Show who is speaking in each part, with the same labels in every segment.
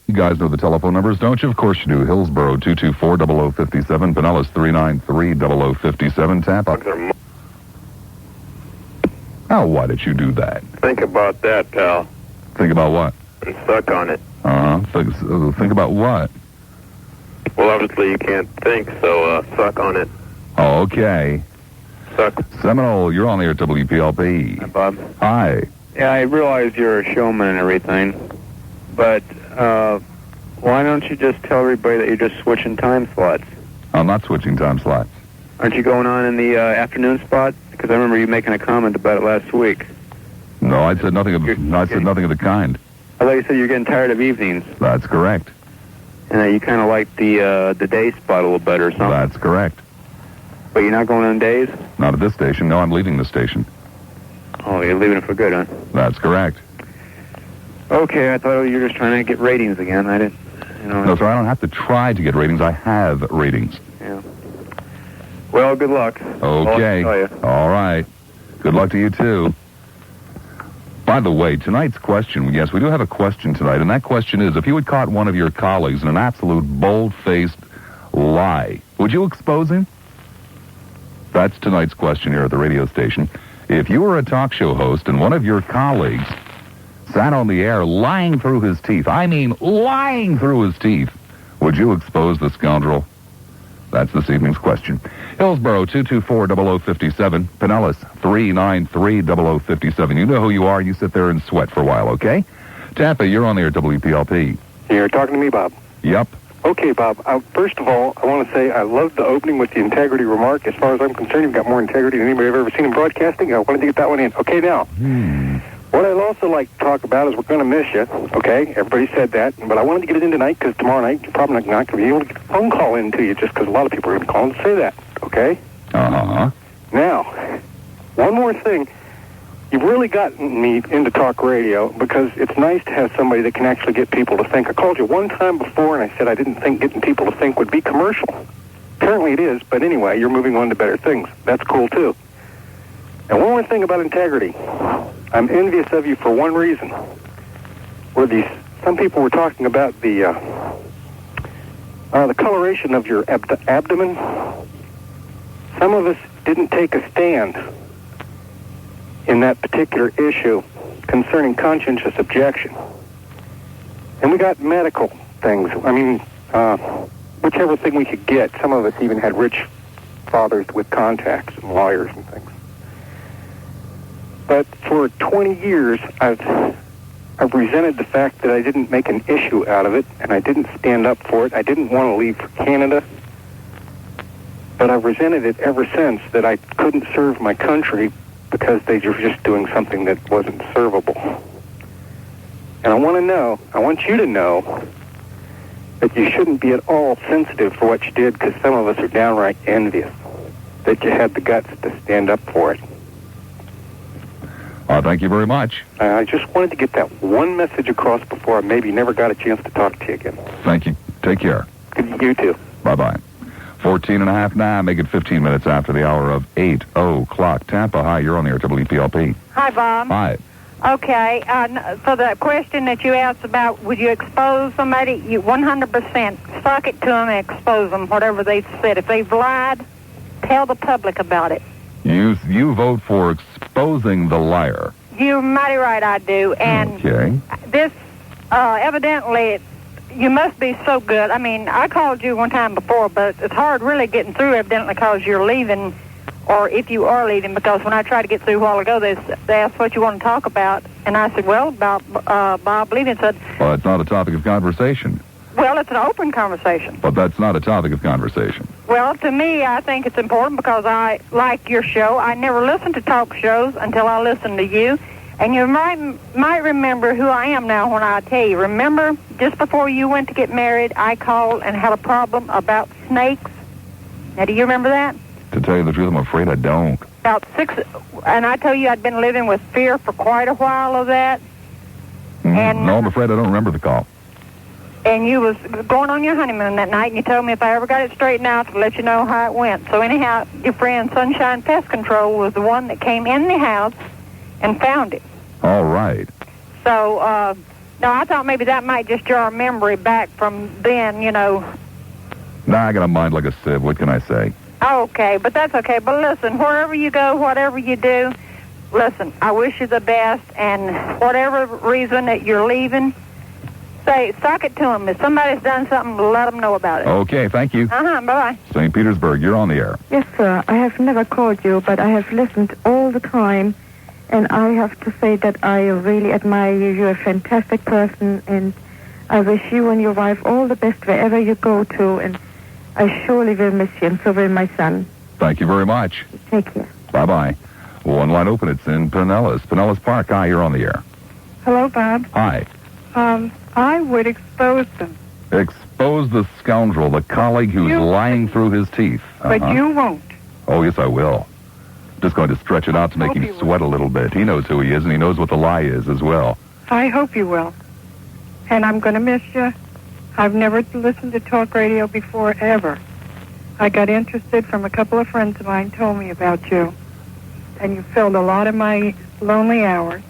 Speaker 1: You guys know the telephone numbers, don't you? Of course you do. Hillsborough, 224-0057. Pinellas, 393-0057. Tampa. Now, why did you do that?
Speaker 2: Think about that, pal.
Speaker 1: Think about what?
Speaker 2: And suck on it.
Speaker 1: Think about what?
Speaker 2: Well, obviously you can't think, so suck on it.
Speaker 1: Oh, okay.
Speaker 2: Suck.
Speaker 1: Seminole, you're on the air at WPLP.
Speaker 3: Hi, Bob.
Speaker 1: Hi.
Speaker 3: Yeah, I realize you're a showman and everything, but why don't you just tell everybody that you're just switching time slots?
Speaker 1: I'm not switching time slots.
Speaker 3: Aren't you going on in the afternoon spot? Because I remember you making a comment about it last week.
Speaker 1: No, I said nothing of the kind.
Speaker 3: I thought you said you're getting tired of evenings.
Speaker 1: That's correct.
Speaker 3: And you kind of like the day spot a little better or something.
Speaker 1: That's correct.
Speaker 3: But you're not going on days?
Speaker 1: Not at this station. No, I'm leaving the station.
Speaker 3: Oh, you're leaving it for good, huh?
Speaker 1: That's correct.
Speaker 3: Okay, I thought you were just trying to get ratings again. I didn't,
Speaker 1: No, sir, I don't have to try to get ratings. I have ratings.
Speaker 3: Yeah. Well, good luck.
Speaker 1: Okay. All right. Good luck to you, too. By the way, tonight's question, yes, we do have a question tonight, and that question is, if you had caught one of your colleagues in an absolute bold-faced lie, would you expose him? That's tonight's question here at the radio station. If you were a talk show host and one of your colleagues sat on the air lying through his teeth, I mean lying through his teeth, would you expose the scoundrel? That's this evening's question. Hillsborough, 224-0057. Pinellas, 393-0057. You know who you are. You sit there and sweat for a while, okay? Tampa, you're on the air at WPLP.
Speaker 4: You're talking to me, Bob?
Speaker 1: Yep.
Speaker 4: Okay, Bob. First of all, I want to say I love the opening with the integrity remark. As far as I'm concerned, you've got more integrity than anybody I've ever seen in broadcasting. I wanted to get that one in. Okay, now, what I'd also like to talk about is we're going to miss you, okay? Everybody said that, but I wanted to get it in tonight because tomorrow night you're probably not going to be able to get a phone call in to you just because a lot of people are going to call and say that, okay?
Speaker 1: Uh-huh.
Speaker 4: Now, one more thing. You've really gotten me into talk radio because it's nice to have somebody that can actually get people to think. I called you one time before and I said I didn't think getting people to think would be commercial. Apparently it is, but anyway, you're moving on to better things. That's cool, too. And one more thing about integrity. I'm envious of you for one reason. Some people were talking about the coloration of your abdomen. Some of us didn't take a stand in that particular issue concerning conscientious objection. And we got medical things. I mean, whichever thing we could get. Some of us even had rich fathers with contacts and lawyers and things. But for 20 years, I've resented the fact that I didn't make an issue out of it, and I didn't stand up for it. I didn't want to leave for Canada, but I've resented it ever since that I couldn't serve my country because they were just doing something that wasn't servable. And I want you to know that you shouldn't be at all sensitive for what you did because some of us are downright envious that you had the guts to stand up for it.
Speaker 1: Thank you very much.
Speaker 4: I just wanted to get that one message across before I maybe never got a chance to talk to you again.
Speaker 1: Thank you. Take care.
Speaker 4: You too.
Speaker 1: Bye-bye. 14 and a half now. Make it 15 minutes after the hour of 8 o'clock. Tampa, hi, you're on the air at WPLP.
Speaker 5: Hi, Bob.
Speaker 1: Hi.
Speaker 5: Okay, so the question that you asked about, would you expose somebody? You 100% suck it to them and expose them, whatever they said. If they've lied, tell the public about it.
Speaker 1: You vote for exposing the liar.
Speaker 5: You're mighty right, I do. And
Speaker 1: okay.
Speaker 5: This, evidently, you must be so good. I mean, I called you one time before, but it's hard really getting through, evidently, because you're leaving, or if you are leaving, because when I tried to get through a while ago, they asked what you want to talk about, and I said, well, about Bob leaving. Said,
Speaker 1: well, it's not a topic of conversation.
Speaker 5: Well, it's an open conversation.
Speaker 1: But that's not a topic of conversation.
Speaker 5: Well, to me, I think it's important because I like your show. I never listened to talk shows until I listened to you. And you might remember who I am now when I tell you. Remember, just before you went to get married, I called and had a problem about snakes. Now, do you remember that?
Speaker 1: To tell you the truth, I'm afraid I don't.
Speaker 5: About 6, and I told you I'd been living with fear for quite a while of that. And
Speaker 1: no, I'm afraid I don't remember the call.
Speaker 5: And you was going on your honeymoon that night, and you told me if I ever got it straightened out to let you know how it went. So anyhow, your friend Sunshine Pest Control was the one that came in the house and found it.
Speaker 1: All right.
Speaker 5: So No, I thought maybe that might just jar a memory back from then, you know.
Speaker 1: Nah, I got a mind like a sieve. What can I say?
Speaker 5: Okay, but that's okay. But listen, wherever you go, whatever you do, listen, I wish you the best, and whatever reason that you're leaving, sock it to them. If somebody's done something, let them know about it.
Speaker 1: Okay, thank you.
Speaker 5: Bye-bye.
Speaker 1: St. Petersburg, you're on the air.
Speaker 6: Yes, sir. I have never called you, but I have listened all the time, and I have to say that I really admire you. You're a fantastic person, and I wish you and your wife all the best wherever you go to, and I surely will miss you, and so will my son.
Speaker 1: Thank you very much.
Speaker 6: Take care.
Speaker 1: Bye-bye. One line open. It's in Pinellas Park. Hi, you're on the air.
Speaker 7: Hello, Bob.
Speaker 1: Hi.
Speaker 7: I would expose them.
Speaker 1: Expose the scoundrel, the colleague who's lying through his teeth.
Speaker 7: But you won't.
Speaker 1: Oh, yes, I will. Just going to stretch it out to make him sweat a little bit. He knows who he is, and he knows what the lie is as well.
Speaker 7: I hope you will. And I'm going to miss you. I've never listened to talk radio before, ever. I got interested from a couple of friends of mine told me about you. And you filled a lot of my lonely hours.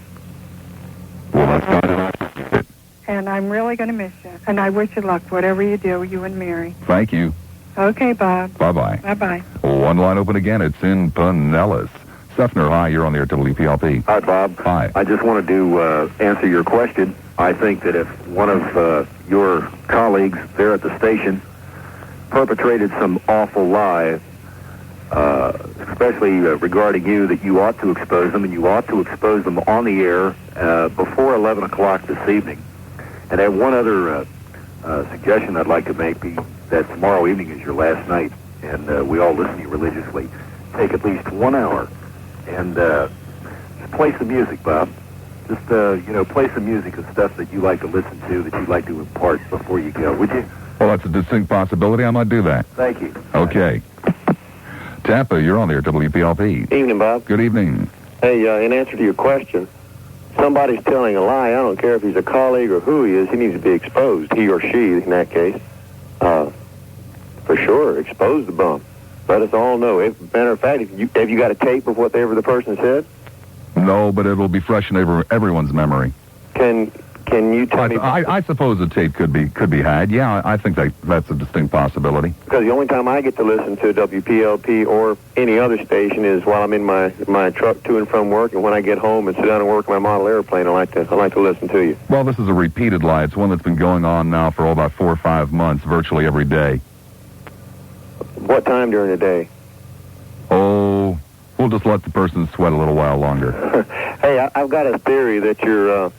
Speaker 1: Well, that's kind of...
Speaker 7: And I'm really going to miss you. And I wish you luck, whatever you do, you and Mary.
Speaker 1: Thank you.
Speaker 7: Okay, Bob.
Speaker 1: Bye-bye.
Speaker 7: Bye-bye.
Speaker 1: One line open again. It's in Pinellas. Sefner, hi, you're on the air, WPLP.
Speaker 8: Hi, Bob.
Speaker 1: Hi.
Speaker 8: I just wanted to answer your question. I think that if one of your colleagues there at the station perpetrated some awful lie, especially regarding you, that you ought to expose them, and you ought to expose them on the air before 11 o'clock this evening. And I have one other suggestion I'd like to make, be that tomorrow evening is your last night, and we all listen to you religiously. Take at least 1 hour and just play some music, Bob. Just, play some music of stuff that you like to listen to, that you like to impart before you go, would you?
Speaker 1: Well, that's a distinct possibility. I might do that.
Speaker 8: Thank you.
Speaker 1: Okay. Tampa, you're on there, WPLP.
Speaker 2: Evening, Bob.
Speaker 1: Good evening.
Speaker 2: Hey, in answer to your question, somebody's telling a lie. I don't care if he's a colleague or who he is. He needs to be exposed, he or she, in that case. For sure, expose the bum. Let us all know. Matter of fact, have you got a tape of whatever the person said?
Speaker 1: No, but it'll be fresh in everyone's memory.
Speaker 2: Can you tell me?
Speaker 1: I suppose a tape could be had. Yeah, I think that's a distinct possibility.
Speaker 2: Because the only time I get to listen to WPLP or any other station is while I'm in my truck to and from work, and when I get home and sit down and work my model airplane, I like to listen to you.
Speaker 1: Well, this is a repeated lie. It's one that's been going on now for about 4 or 5 months, virtually every day.
Speaker 2: What time during the day?
Speaker 1: Oh, we'll just let the person sweat a little while longer.
Speaker 2: Hey, I've got a theory that your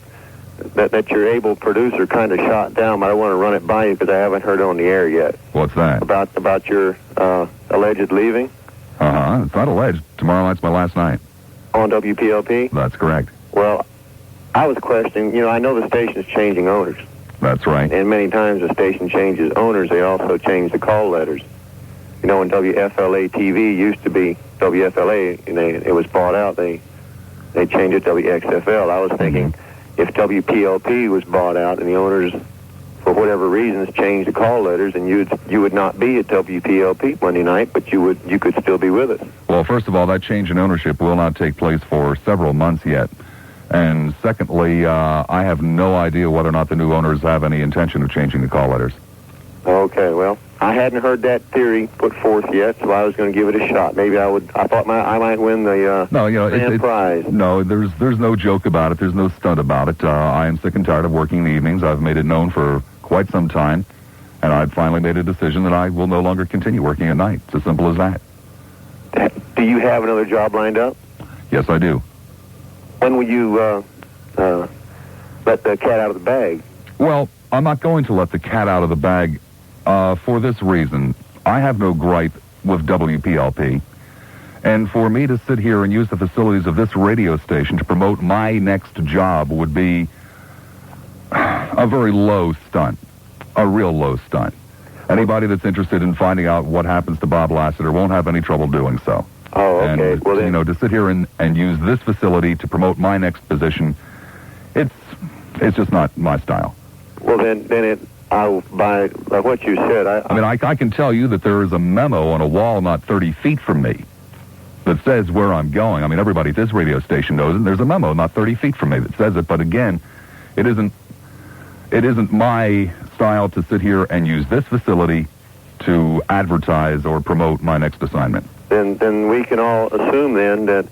Speaker 2: able producer kind of shot down, but I want to run it by you because I haven't heard it on the air yet.
Speaker 1: What's that?
Speaker 2: About your alleged leaving?
Speaker 1: Uh-huh. It's not alleged. Tomorrow night's my last night.
Speaker 2: On WPLP?
Speaker 1: That's correct.
Speaker 2: Well, I was questioning, I know the station's changing owners.
Speaker 1: That's right.
Speaker 2: And many times the station changes owners, they also change the call letters. When WFLA TV used to be WFLA, and it was bought out, they changed it to WXFL. I was thinking, if WPLP was bought out and the owners, for whatever reasons, changed the call letters, and you would not be at WPLP Monday night, but you could still be with us.
Speaker 1: Well, first of all, that change in ownership will not take place for several months yet. And secondly, I have no idea whether or not the new owners have any intention of changing the call letters.
Speaker 2: Okay, well, I hadn't heard that theory put forth yet, so I was going to give it a shot. Maybe I thought I might win the grand prize.
Speaker 1: No, there's no joke about it. There's no stunt about it. I am sick and tired of working the evenings. I've made it known for quite some time, and I've finally made a decision that I will no longer continue working at night. It's as simple as that.
Speaker 2: Do you have another job lined up?
Speaker 1: Yes, I do.
Speaker 2: When will you let the cat out of the bag?
Speaker 1: Well, I'm not going to let the cat out of the bag for this reason. I have no gripe with WPLP. And for me to sit here and use the facilities of this radio station to promote my next job would be a very low stunt, a real low stunt. Anybody that's interested in finding out what happens to Bob Lassiter won't have any trouble doing so.
Speaker 2: Oh, okay.
Speaker 1: And,
Speaker 2: well, then,
Speaker 1: to sit here and use this facility to promote my next position, it's just not my style.
Speaker 2: Well, then by what you said,
Speaker 1: I can tell you that there is a memo on a wall not 30 feet from me that says where I'm going. I mean, everybody at this radio station knows it. There's a memo not 30 feet from me that says it. But again, it isn't it isn't my style to sit here and use this facility to advertise or promote my next assignment.
Speaker 2: Then we can all assume then that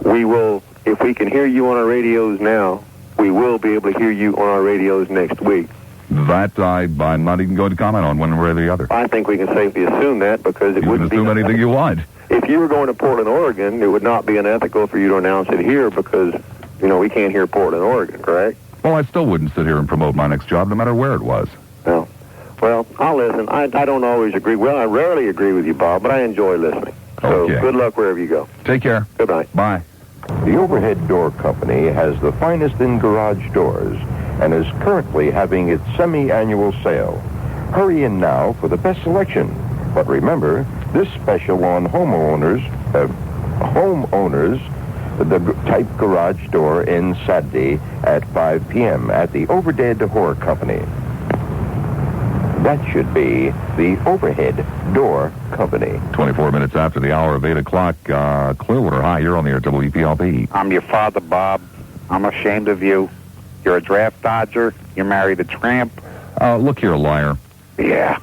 Speaker 2: we will, if we can hear you on our radios now, we will be able to hear you on our radios next week.
Speaker 1: That I'm not even going to comment on one way or the other.
Speaker 2: I think we can safely assume that because it
Speaker 1: You can
Speaker 2: wouldn't
Speaker 1: assume
Speaker 2: be
Speaker 1: anything you want.
Speaker 2: If you were going to Portland, Oregon, it would not be unethical for you to announce it here because, we can't hear Portland, Oregon, correct?
Speaker 1: Well, I still wouldn't sit here and promote my next job no matter where it was.
Speaker 2: No. Well, I'll listen. I don't always agree. Well, I rarely agree with you, Bob, but I enjoy listening. So
Speaker 1: Okay.
Speaker 2: good luck wherever you go.
Speaker 1: Take care.
Speaker 2: Good night.
Speaker 1: Bye.
Speaker 9: The Overhead Door Company has the finest in garage doors and is currently having its semi-annual sale. Hurry in now for the best selection. But remember, this special on homeowners, the type garage door ends Saturday at 5 p.m. at the Overhead Door Company. That should be the Overhead Door Company.
Speaker 1: 24 minutes after the hour of 8 o'clock, Clearwater. Hi, you're on the air, WPLP.
Speaker 10: I'm your father, Bob. I'm ashamed of you. You're a draft dodger. You married a tramp.
Speaker 1: Look here, liar.
Speaker 10: Yeah.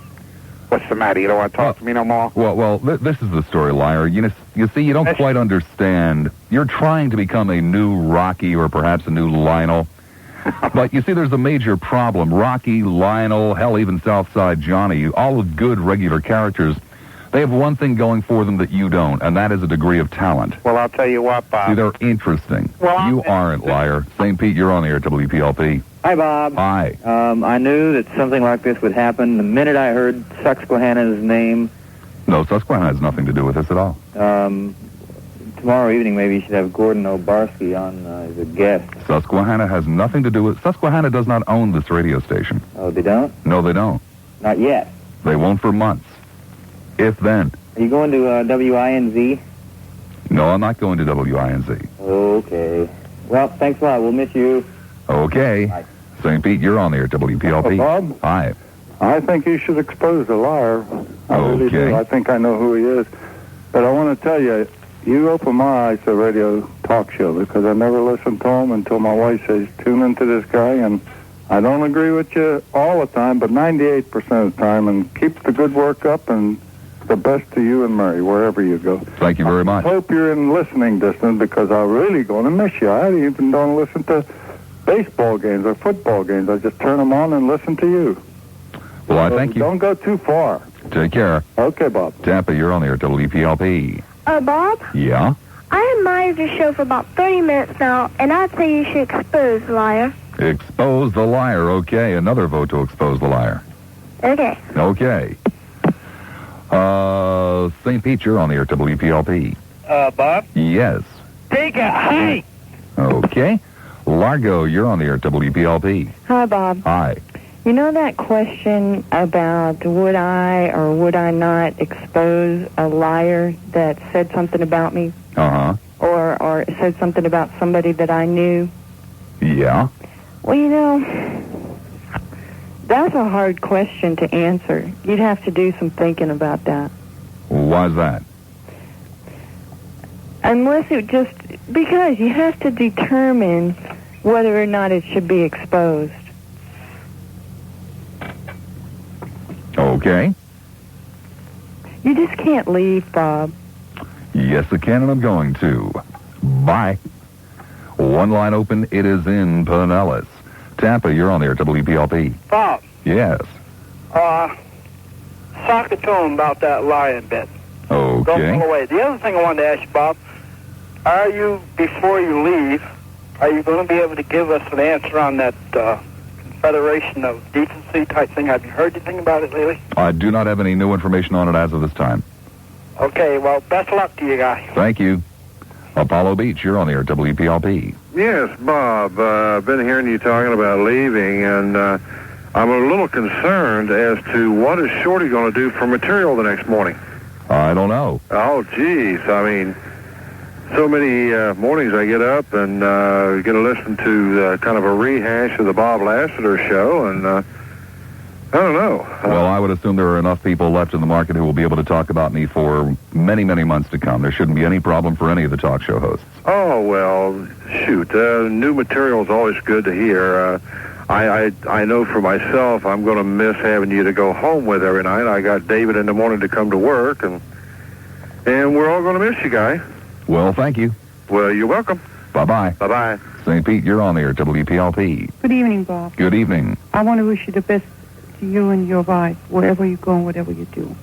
Speaker 10: What's the matter? You don't want to talk to me no more?
Speaker 1: Well, this is the story, liar. You see, you don't quite understand. You're trying to become a new Rocky or perhaps a new Lionel. But you see, there's a major problem. Rocky, Lionel, hell, even Southside Johnny, all of good regular characters, they have one thing going for them that you don't, and that is a degree of talent.
Speaker 10: Well, I'll tell you what, Bob.
Speaker 1: See, they're interesting.
Speaker 10: Well,
Speaker 1: you aren't, liar. St. Pete, you're on the air, WPLP.
Speaker 11: Hi, Bob.
Speaker 1: Hi.
Speaker 11: I knew that something like this would happen the minute I heard Susquehanna's name.
Speaker 1: No, Susquehanna has nothing to do with this at all.
Speaker 11: Tomorrow evening, maybe you should have Gordon Obarski on as a guest.
Speaker 1: Susquehanna has nothing to do with... Susquehanna does not own this radio station.
Speaker 11: Oh, they don't?
Speaker 1: No, they don't.
Speaker 11: Not yet.
Speaker 1: They won't for months. If then.
Speaker 11: Are you going to WINZ?
Speaker 1: No, I'm not going to WINZ.
Speaker 11: Okay. Well, thanks a lot. We'll miss you.
Speaker 1: Okay.
Speaker 11: Bye.
Speaker 1: St. Pete, you're on the air, WPLP.
Speaker 12: Bob?
Speaker 1: Hi.
Speaker 12: I think you should expose the liar. I really
Speaker 1: Okay.
Speaker 12: do. I think I know who he is. But I want to tell you, you opened my eyes to a radio talk show because I never listened to him until my wife says, tune into this guy. And I don't agree with you all the time, but 98% of the time. And keep the good work up and the best to you and Mary, wherever you go.
Speaker 1: Thank you very much.
Speaker 12: I hope you're in listening distance because I'm really going to miss you. I even don't listen to baseball games or football games. I just turn them on and listen to you.
Speaker 1: Well, I thank you.
Speaker 12: Don't go too far.
Speaker 1: Take care.
Speaker 12: Okay, Bob.
Speaker 1: Tampa, you're on the air, WPLP.
Speaker 13: Bob?
Speaker 1: Yeah?
Speaker 13: I admired your show for about 30 minutes now, and I'd say you should expose the liar.
Speaker 1: Expose the liar. Okay, another vote to expose the liar.
Speaker 13: Okay.
Speaker 1: Okay. St. Pete, you're on the air, WPLP.
Speaker 10: Bob?
Speaker 1: Yes.
Speaker 10: Take a hike!
Speaker 1: Okay. Largo, you're on the air, WPLP.
Speaker 6: Hi, Bob.
Speaker 1: Hi.
Speaker 6: You know that question about would I or would I not expose a liar that said something about me?
Speaker 1: Uh-huh.
Speaker 6: Or said something about somebody that I knew?
Speaker 1: Yeah.
Speaker 6: Well, that's a hard question to answer. You'd have to do some thinking about that.
Speaker 1: Why's that?
Speaker 6: Unless it just... Because you have to determine whether or not it should be exposed.
Speaker 1: Okay.
Speaker 6: You just can't leave, Bob.
Speaker 1: Yes, I can, and I'm going to. Bye. One line open. It is in Pinellas. Tampa, you're on there, WPLP.
Speaker 14: Bob.
Speaker 1: Yes.
Speaker 14: Talk to him about that lying bit.
Speaker 1: Okay.
Speaker 14: Don't go away. The other thing I wanted to ask you, Bob, are you, before you leave, are you going to be able to give us an answer on that Confederation of Decency type thing? Have you heard anything about it lately?
Speaker 1: I do not have any new information on it as of this time.
Speaker 14: Okay, well, best of luck to you guys.
Speaker 1: Thank you. Apollo Beach, you're on the air, WPLP.
Speaker 15: Yes, Bob. I've been hearing you talking about leaving, and I'm a little concerned as to what is Shorty going to do for material the next morning.
Speaker 1: I don't know.
Speaker 15: Oh, geez. I mean, so many mornings I get up and get to listen to kind of a rehash of the Bob Lassiter show, and I don't know.
Speaker 1: Well, I would assume there are enough people left in the market who will be able to talk about me for many, many months to come. There shouldn't be any problem for any of the talk show hosts.
Speaker 15: Oh, well, shoot. New material is always good to hear. I know for myself I'm going to miss having you to go home with every night. I got David in the morning to come to work, and we're all going to miss you, Guy.
Speaker 1: Well, thank you.
Speaker 15: Well, you're welcome.
Speaker 1: Bye-bye.
Speaker 15: Bye-bye.
Speaker 1: St. Pete, you're on the air, WPLP.
Speaker 7: Good evening, Bob.
Speaker 1: Good evening.
Speaker 7: I want to wish you the best to you and your wife, wherever you go and whatever you do.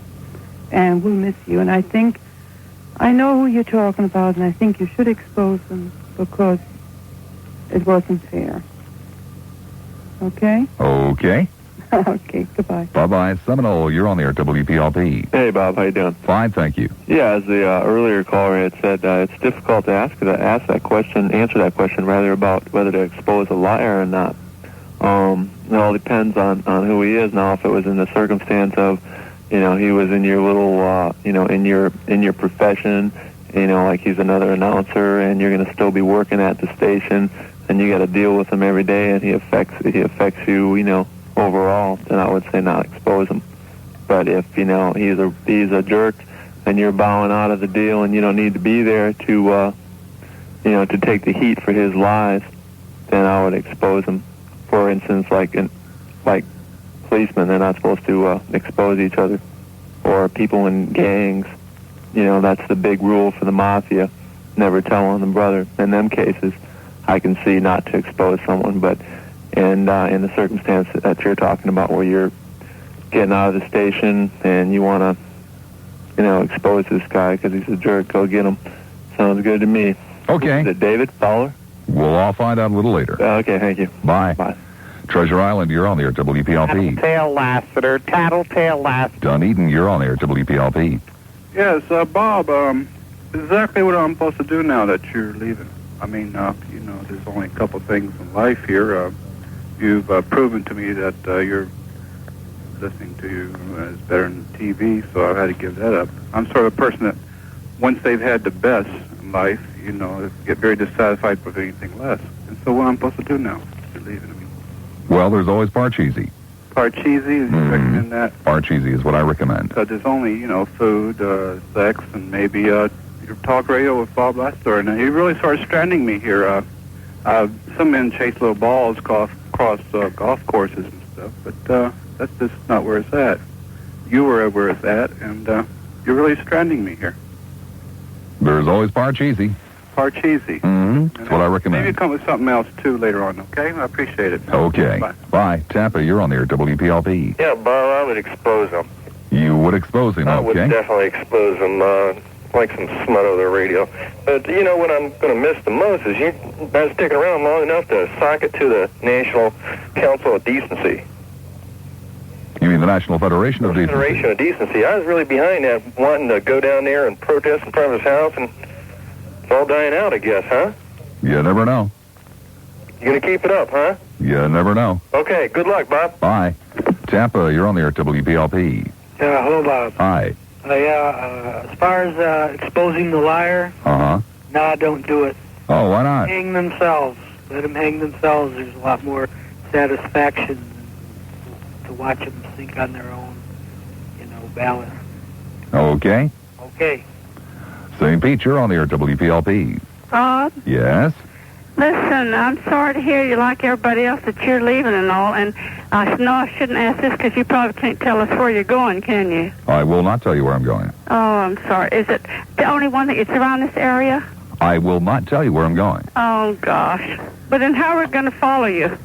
Speaker 7: And we'll miss you. And I know who you're talking about, and I think you should expose them because it wasn't fair. Okay?
Speaker 1: Okay.
Speaker 7: Okay, goodbye.
Speaker 1: Bye-bye. Seminole, you're on the air, WPLP.
Speaker 16: Hey, Bob, how you doing?
Speaker 1: Fine, thank you.
Speaker 16: Yeah, as the earlier caller had said, it's difficult to answer that question, rather, about whether to expose a liar or not. It all depends on who he is. Now, if it was in the circumstance of, he was in your little, in your profession, like he's another announcer, and you're going to still be working at the station, and you got to deal with him every day, and he affects you, overall, then I would say not expose him. But if he's a jerk and you're bowing out of the deal and you don't need to be there to to take the heat for his lies, then I would expose him. For instance, like policemen, they're not supposed to expose each other, or people in gangs. That's the big rule for the mafia: never tell on the brother. In them cases, I can see not to expose someone, but. And in the circumstance that you're talking about, where you're getting out of the station and you want to, expose this guy because he's a jerk, go get him. Sounds good to me.
Speaker 1: Okay.
Speaker 16: Is it David Fowler?
Speaker 1: We'll all find out a little later.
Speaker 16: Okay, thank you.
Speaker 1: Bye.
Speaker 16: Bye.
Speaker 1: Treasure Island, you're on the air, WPLP.
Speaker 10: Tattletale Lassiter, Tattletale Lassiter.
Speaker 1: Dunedin, you're on the air, WPLP.
Speaker 12: Yes, Bob, exactly what I'm supposed to do now that you're leaving. I mean, there's only a couple things in life here. You've proven to me that you're listening to you is better than TV, so I've had to give that up. I'm sort of a person that, once they've had the best in life, get very dissatisfied with anything less. And so what I'm supposed to do now? You're leaving me.
Speaker 1: Well, there's always Parcheesi.
Speaker 12: Parcheesi, you recommend that?
Speaker 1: Parcheesi is what I recommend.
Speaker 12: Because there's only, food, sex, and maybe your talk radio with Bob Lassiter. And he really started stranding me here. Some men chase little balls across golf courses and stuff, but that's just not where it's at. You were where it's at, and you're really stranding me here.
Speaker 1: There's always Parcheesi.
Speaker 12: Parcheesi.
Speaker 1: That's what I recommend.
Speaker 12: Maybe come with something else, too, later on, okay? I appreciate it.
Speaker 1: Okay. Bye. Tampa, you're on the air, WPLP.
Speaker 2: Yeah, Bob, I would expose him.
Speaker 1: You would expose him,
Speaker 2: I would definitely expose him. Like some smut over the radio. But, what I'm going to miss the most is you not sticking around long enough to sock it to the National Council of Decency.
Speaker 1: You mean the National Federation of Decency?
Speaker 2: Federation of Decency. I was really behind that, wanting to go down there and protest in front of his house, and it's all dying out, I guess, huh?
Speaker 1: You never know.
Speaker 2: You going to keep it up, huh?
Speaker 1: You never know.
Speaker 2: Okay, good luck, Bob.
Speaker 1: Bye. Tampa, you're on the air, WPLP.
Speaker 17: Yeah, hello, Bob.
Speaker 1: Hi.
Speaker 17: As far as exposing the liar, no, don't do it.
Speaker 1: Oh, why not?
Speaker 17: Hang themselves. Let them hang themselves. There's a lot more satisfaction to watch them sink on their own, ballast.
Speaker 1: Okay.
Speaker 17: Okay.
Speaker 1: St. Pete, you're on the air, WPLP.
Speaker 18: Bob?
Speaker 1: Yes?
Speaker 18: Listen, I'm sorry to hear you like everybody else that you're leaving and all, and I know I shouldn't ask this because you probably can't tell us where you're going, can you?
Speaker 1: I will not tell you where I'm going.
Speaker 18: Oh, I'm sorry. Is it the only one that it's around this area?
Speaker 1: I will not tell you where I'm going.
Speaker 18: Oh, gosh. But then how are we going to follow you?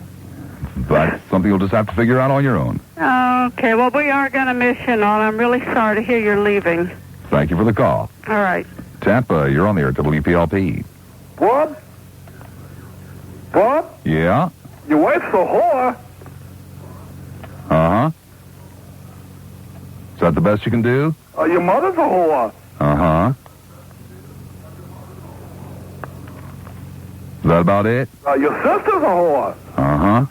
Speaker 1: That's something you'll just have to figure out on your own.
Speaker 18: Okay, well, we are going to miss you and all. I'm really sorry to hear you're leaving.
Speaker 1: Thank you for the call.
Speaker 18: All right.
Speaker 1: Tampa, you're on the air, WPLP.
Speaker 19: What? What?
Speaker 1: Yeah?
Speaker 19: Your wife's a whore.
Speaker 1: Uh-huh. Is that the best you can do?
Speaker 19: Your mother's a whore.
Speaker 1: Uh-huh. Is that about it?
Speaker 19: Your sister's a whore.
Speaker 1: Uh-huh.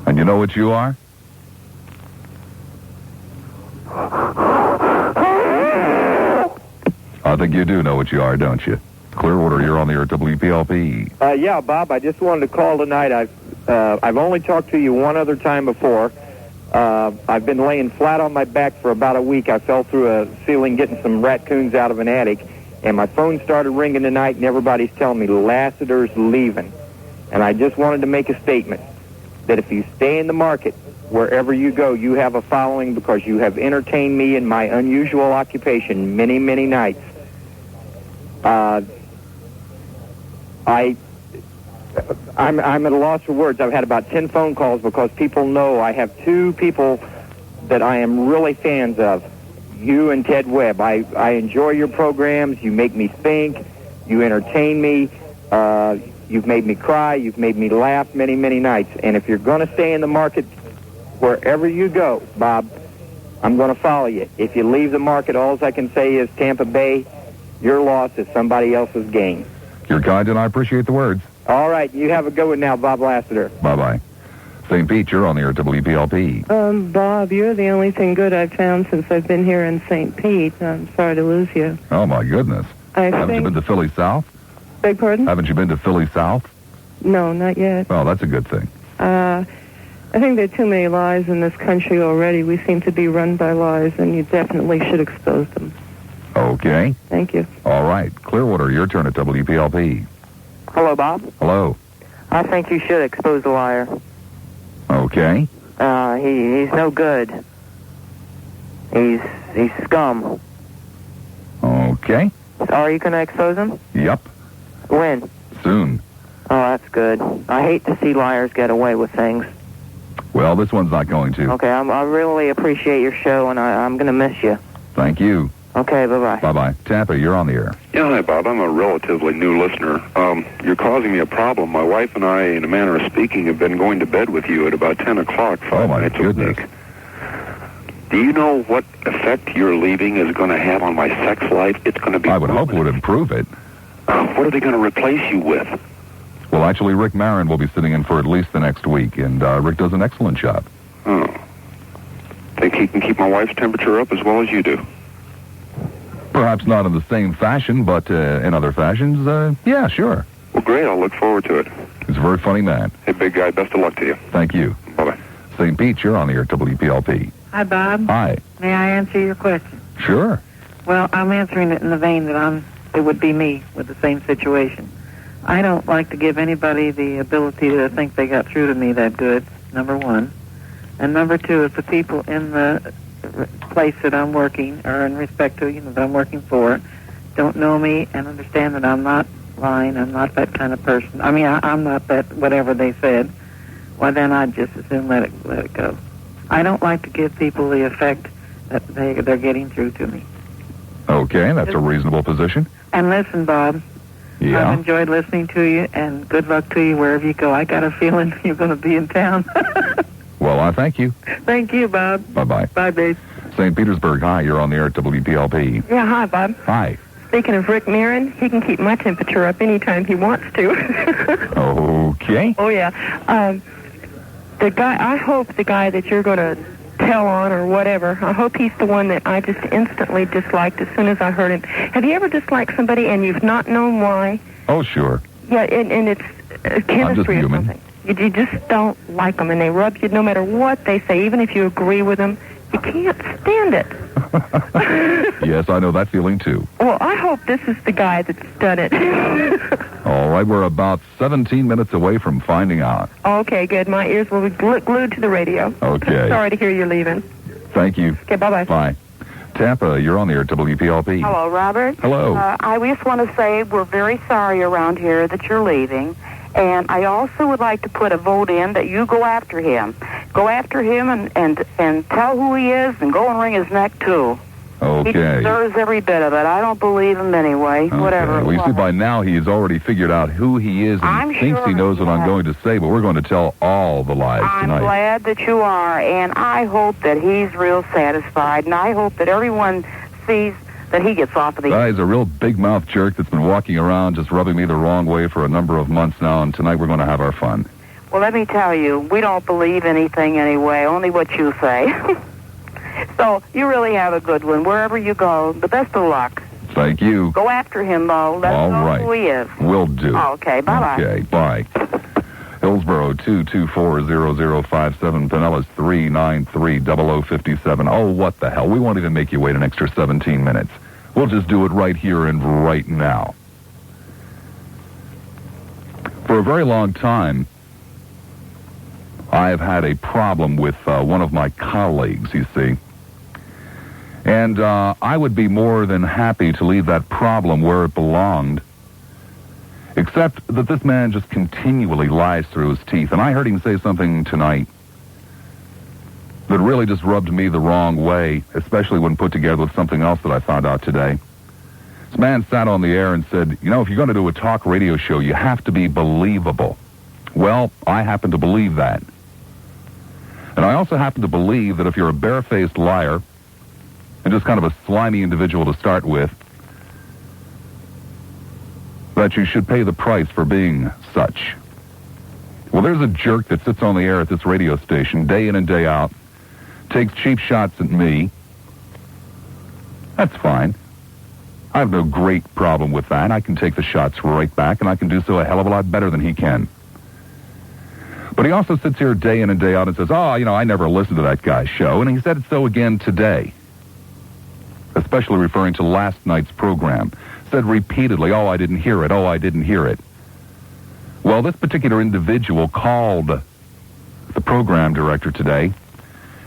Speaker 1: And you know what you are? I think you do know what you are, don't you? Clearwater, you're on the air, WPLP.
Speaker 20: Yeah, Bob, I just wanted to call tonight. I've only talked to you one other time before. I've been laying flat on my back for about a week. I fell through a ceiling getting some raccoons out of an attic, and my phone started ringing tonight, and everybody's telling me Lassiter's leaving. And I just wanted to make a statement that if you stay in the market, wherever you go, you have a following because you have entertained me in my unusual occupation many, many nights. I'm at a loss for words. I've had about 10 phone calls because people know I have two people that I am really fans of, you and Ted Webb. I enjoy your programs. You make me think. You entertain me. You've made me cry. You've made me laugh many, many nights. And if you're going to stay in the market, wherever you go, Bob, I'm going to follow you. If you leave the market, all I can say is Tampa Bay, your loss is somebody else's gain.
Speaker 1: You're kind, and I appreciate the words.
Speaker 20: All right, you have a good one now, Bob Lassiter.
Speaker 1: Bye-bye. St. Pete, you're on the air at WPLP.
Speaker 21: Bob, you're the only thing good I've found since I've been here in St. Pete. I'm sorry to lose you.
Speaker 1: Oh, my goodness. Haven't you been to Philly South?
Speaker 21: Beg pardon?
Speaker 1: Haven't you been to Philly South?
Speaker 21: No, not yet.
Speaker 1: Well, that's a good thing.
Speaker 21: I think there are too many lies in this country already. We seem to be run by lies, and you definitely should expose them.
Speaker 1: Okay.
Speaker 21: Thank you.
Speaker 1: All right. Clearwater, your turn at WPLP.
Speaker 22: Hello, Bob.
Speaker 1: Hello.
Speaker 22: I think you should expose the liar.
Speaker 1: Okay.
Speaker 22: He's no good. He's scum.
Speaker 1: Okay.
Speaker 22: Are you going to expose him?
Speaker 1: Yep.
Speaker 22: When?
Speaker 1: Soon.
Speaker 22: Oh, that's good. I hate to see liars get away with things.
Speaker 1: Well, this one's not going to.
Speaker 22: Okay, I really appreciate your show, and I'm going to miss you.
Speaker 1: Thank you.
Speaker 22: Okay, bye-bye.
Speaker 1: Bye-bye. Tampa, you're on the air.
Speaker 23: Yeah, hi, Bob. I'm a relatively new listener. You're causing me a problem. My wife and I, in a manner of speaking, have been going to bed with you at about 10 o'clock 5 nights a week. Do you know what effect your leaving is going to have on my sex life? It's going to be...
Speaker 1: I would hope it would improve it.
Speaker 23: What are they going to replace you with?
Speaker 1: Well, actually, Rick Marin will be sitting in for at least the next week, and Rick does an excellent job.
Speaker 23: Oh. Think he can keep my wife's temperature up as well as you do?
Speaker 1: Perhaps not in the same fashion, but in other fashions, yeah, sure.
Speaker 23: Well, great. I'll look forward to it.
Speaker 1: He's a very funny man.
Speaker 23: Hey, big guy, best of luck to you.
Speaker 1: Thank you.
Speaker 23: Bye-bye.
Speaker 1: St. Pete, you're on the air at WPLP.
Speaker 7: Hi, Bob.
Speaker 1: Hi.
Speaker 7: May I answer your question?
Speaker 1: Sure.
Speaker 7: Well, I'm answering it in the vein that it would be me with the same situation. I don't like to give anybody the ability to think they got through to me that good, number one. And number two, if the people in the place that I'm working, or in respect to, that I'm working for, don't know me and understand that I'm not lying, I'm not that kind of person. I mean, I'm not that whatever they said. Well, then I'd just as soon let it go. I don't like to give people the effect that they're getting through to me.
Speaker 1: Okay, that's a reasonable position.
Speaker 7: And listen, Bob.
Speaker 1: Yeah.
Speaker 7: I've enjoyed listening to you, and good luck to you wherever you go. I got a feeling you're going to be in town.
Speaker 1: Well, I thank you.
Speaker 7: Thank you, Bob.
Speaker 1: Bye-bye.
Speaker 7: Bye, babe.
Speaker 1: St. Petersburg, hi, you're on the air at WPLP.
Speaker 21: Yeah, hi, Bob.
Speaker 1: Hi.
Speaker 21: Speaking of Rick Marin, he can keep my temperature up anytime he wants to.
Speaker 1: Okay.
Speaker 21: Oh, yeah. The guy, I hope the guy that you're going to tell on or whatever, I hope he's the one that I just instantly disliked as soon as I heard him. Have you ever disliked somebody and you've not known why?
Speaker 1: Oh, sure.
Speaker 21: Yeah, and it's chemistry or something. You just don't like them, and they rub you no matter what they say, even if you agree with them. You can't stand it.
Speaker 1: Yes, I know that feeling, too.
Speaker 21: Well, I hope this is the guy that's done it.
Speaker 1: All right, we're about 17 minutes away from finding out.
Speaker 21: Okay, good. My ears will be glued to the radio.
Speaker 1: Okay.
Speaker 21: Sorry to hear you're leaving.
Speaker 1: Thank you.
Speaker 21: Okay, bye-bye.
Speaker 1: Bye. Tampa, you're on the air at WPLP.
Speaker 24: Hello, Robert.
Speaker 1: Hello.
Speaker 24: I just want to say we're very sorry around here that you're leaving. And I also would like to put a vote in that you go after him. Go after him and tell who he is and go and wring his neck, too.
Speaker 1: Okay.
Speaker 24: He deserves every bit of it. I don't believe him anyway.
Speaker 1: Okay.
Speaker 24: Whatever.
Speaker 1: Well, you see, by now he has already figured out who he is and thinks he knows what I'm going to say, but we're going to tell all the lies tonight.
Speaker 24: I'm glad that you are, and I hope that he's real satisfied, and I hope that everyone sees that he gets off of the...
Speaker 1: He's a real big-mouth jerk that's been walking around just rubbing me the wrong way for a number of months now, and tonight we're going to have our fun.
Speaker 24: Well, let me tell you, we don't believe anything anyway, only what you say. So, you really have a good one. Wherever you go, the best of luck.
Speaker 1: Thank you.
Speaker 24: Go after him, though. Let us know who he is.
Speaker 1: Will do.
Speaker 24: Oh, okay, bye-bye.
Speaker 1: Okay, bye. Hillsboro 224-0057, Pinellas 393-0057. Oh, what the hell. We won't even make you wait an extra 17 minutes. We'll just do it right here and right now. For a very long time, I have had a problem with one of my colleagues, you see. And I would be more than happy to leave that problem where it belonged, except that this man just continually lies through his teeth. And I heard him say something tonight that really just rubbed me the wrong way, especially when put together with something else that I found out today. This man sat on the air and said, you know, if you're going to do a talk radio show, you have to be believable. Well, I happen to believe that. And I also happen to believe that if you're a barefaced liar, and just kind of a slimy individual to start with, that you should pay the price for being such. Well, there's a jerk that sits on the air at this radio station day in and day out, takes cheap shots at me. That's fine. I have no great problem with that. I can take the shots right back, and I can do so a hell of a lot better than he can. But he also sits here day in and day out and says, oh, you know, I never listened to that guy's show, and he said it so again today, especially referring to last night's program. Said repeatedly, oh, I didn't hear it, oh, I didn't hear it. Well, this particular individual called the program director today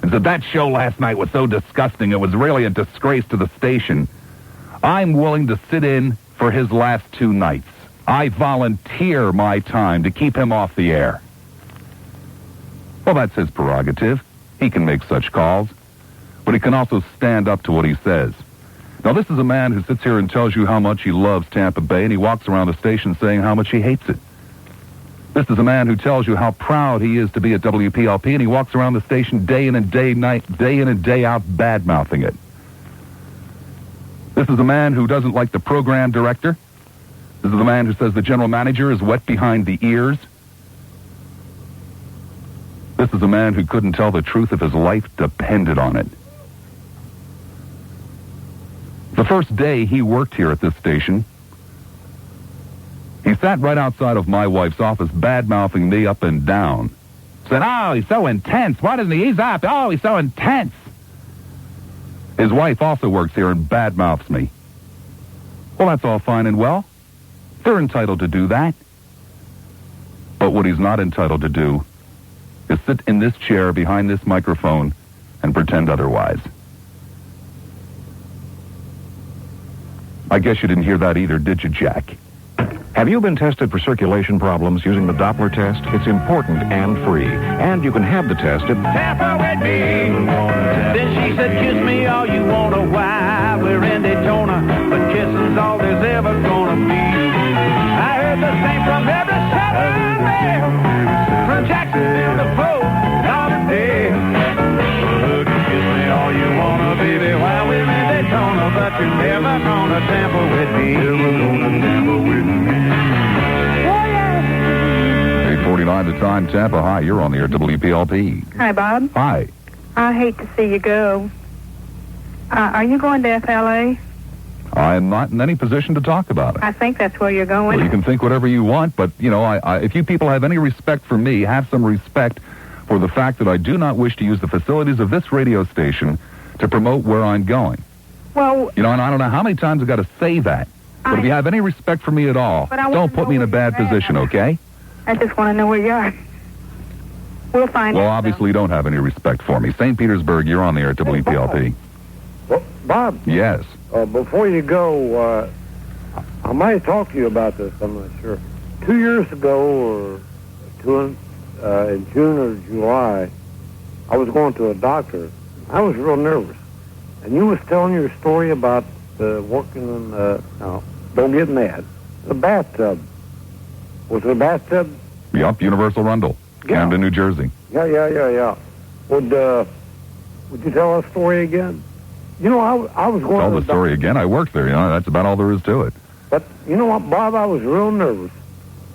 Speaker 1: and said, that show last night was so disgusting, it was really a disgrace to the station. I'm willing to sit in for his last 2 nights. I volunteer my time to keep him off the air. Well, that's his prerogative. He can make such calls. But he can also stand up to what he says. Now, this is a man who sits here and tells you how much he loves Tampa Bay, and he walks around the station saying how much he hates it. This is a man who tells you how proud he is to be at WPLP, and he walks around the station day in and day out bad-mouthing it. This is a man who doesn't like the program director. This is the man who says the general manager is wet behind the ears. This is a man who couldn't tell the truth if his life depended on it. The first day he worked here at this station, he sat right outside of my wife's office, bad-mouthing me up and down. Said, oh, he's so intense. Why doesn't he ease up? Oh, he's so intense. His wife also works here and bad-mouths me. Well, that's all fine and well. They're entitled to do that. But what he's not entitled to do is sit in this chair behind this microphone and pretend otherwise. I guess you didn't hear that either, did you, Jack?
Speaker 3: Have you been tested for circulation problems using the Doppler test? It's important and free. And you can have the test at
Speaker 4: Tampa with me. Then she said, kiss me all you want to. Why? We're in Daytona, but kissing's all there's ever gonna be. I heard the same from every southern belle, from Jacksonville to Fort Lauderdale. Hug and kiss me all you wanna, baby, while we're in Daytona, but you're never gonna Tampa with me. Never gonna Tampa with me.
Speaker 1: 8:49 the time, Tampa. Hi, you're on the air, WPLP.
Speaker 7: Hi, Bob.
Speaker 1: Hi.
Speaker 7: I hate to see you go. Are you going to FLA?
Speaker 1: I am not in any position to talk about it.
Speaker 7: I think that's where you're going.
Speaker 1: Well, you can think whatever you want, but, you know, if you people have any respect for me, have some respect for the fact that I do not wish to use the facilities of this radio station to promote where I'm going.
Speaker 7: Well...
Speaker 1: You know, and I don't know how many times I've got to say that. But if you have any respect for me at all, don't put me in a bad position, okay?
Speaker 7: I just want to know where you are. We'll find out.
Speaker 1: Well, obviously you don't have any respect for me. St. Petersburg, you're on the air at WPLP.
Speaker 12: Well, Bob.
Speaker 1: Yes.
Speaker 12: Before you go, I might talk to you about this. I'm not sure. 2 years ago, or in June or July, I was going to a doctor. I was real nervous. And you was telling your story about working in, now, don't get mad, the bathtub. Was it a bathtub?
Speaker 1: Yup, Universal Rundle, Camden, New Jersey.
Speaker 12: Yeah. Would you tell that story again? You know, I was going
Speaker 1: to... Tell the story again? I worked there, you know, that's about all there is to it.
Speaker 12: But, you know what, Bob, I was real nervous.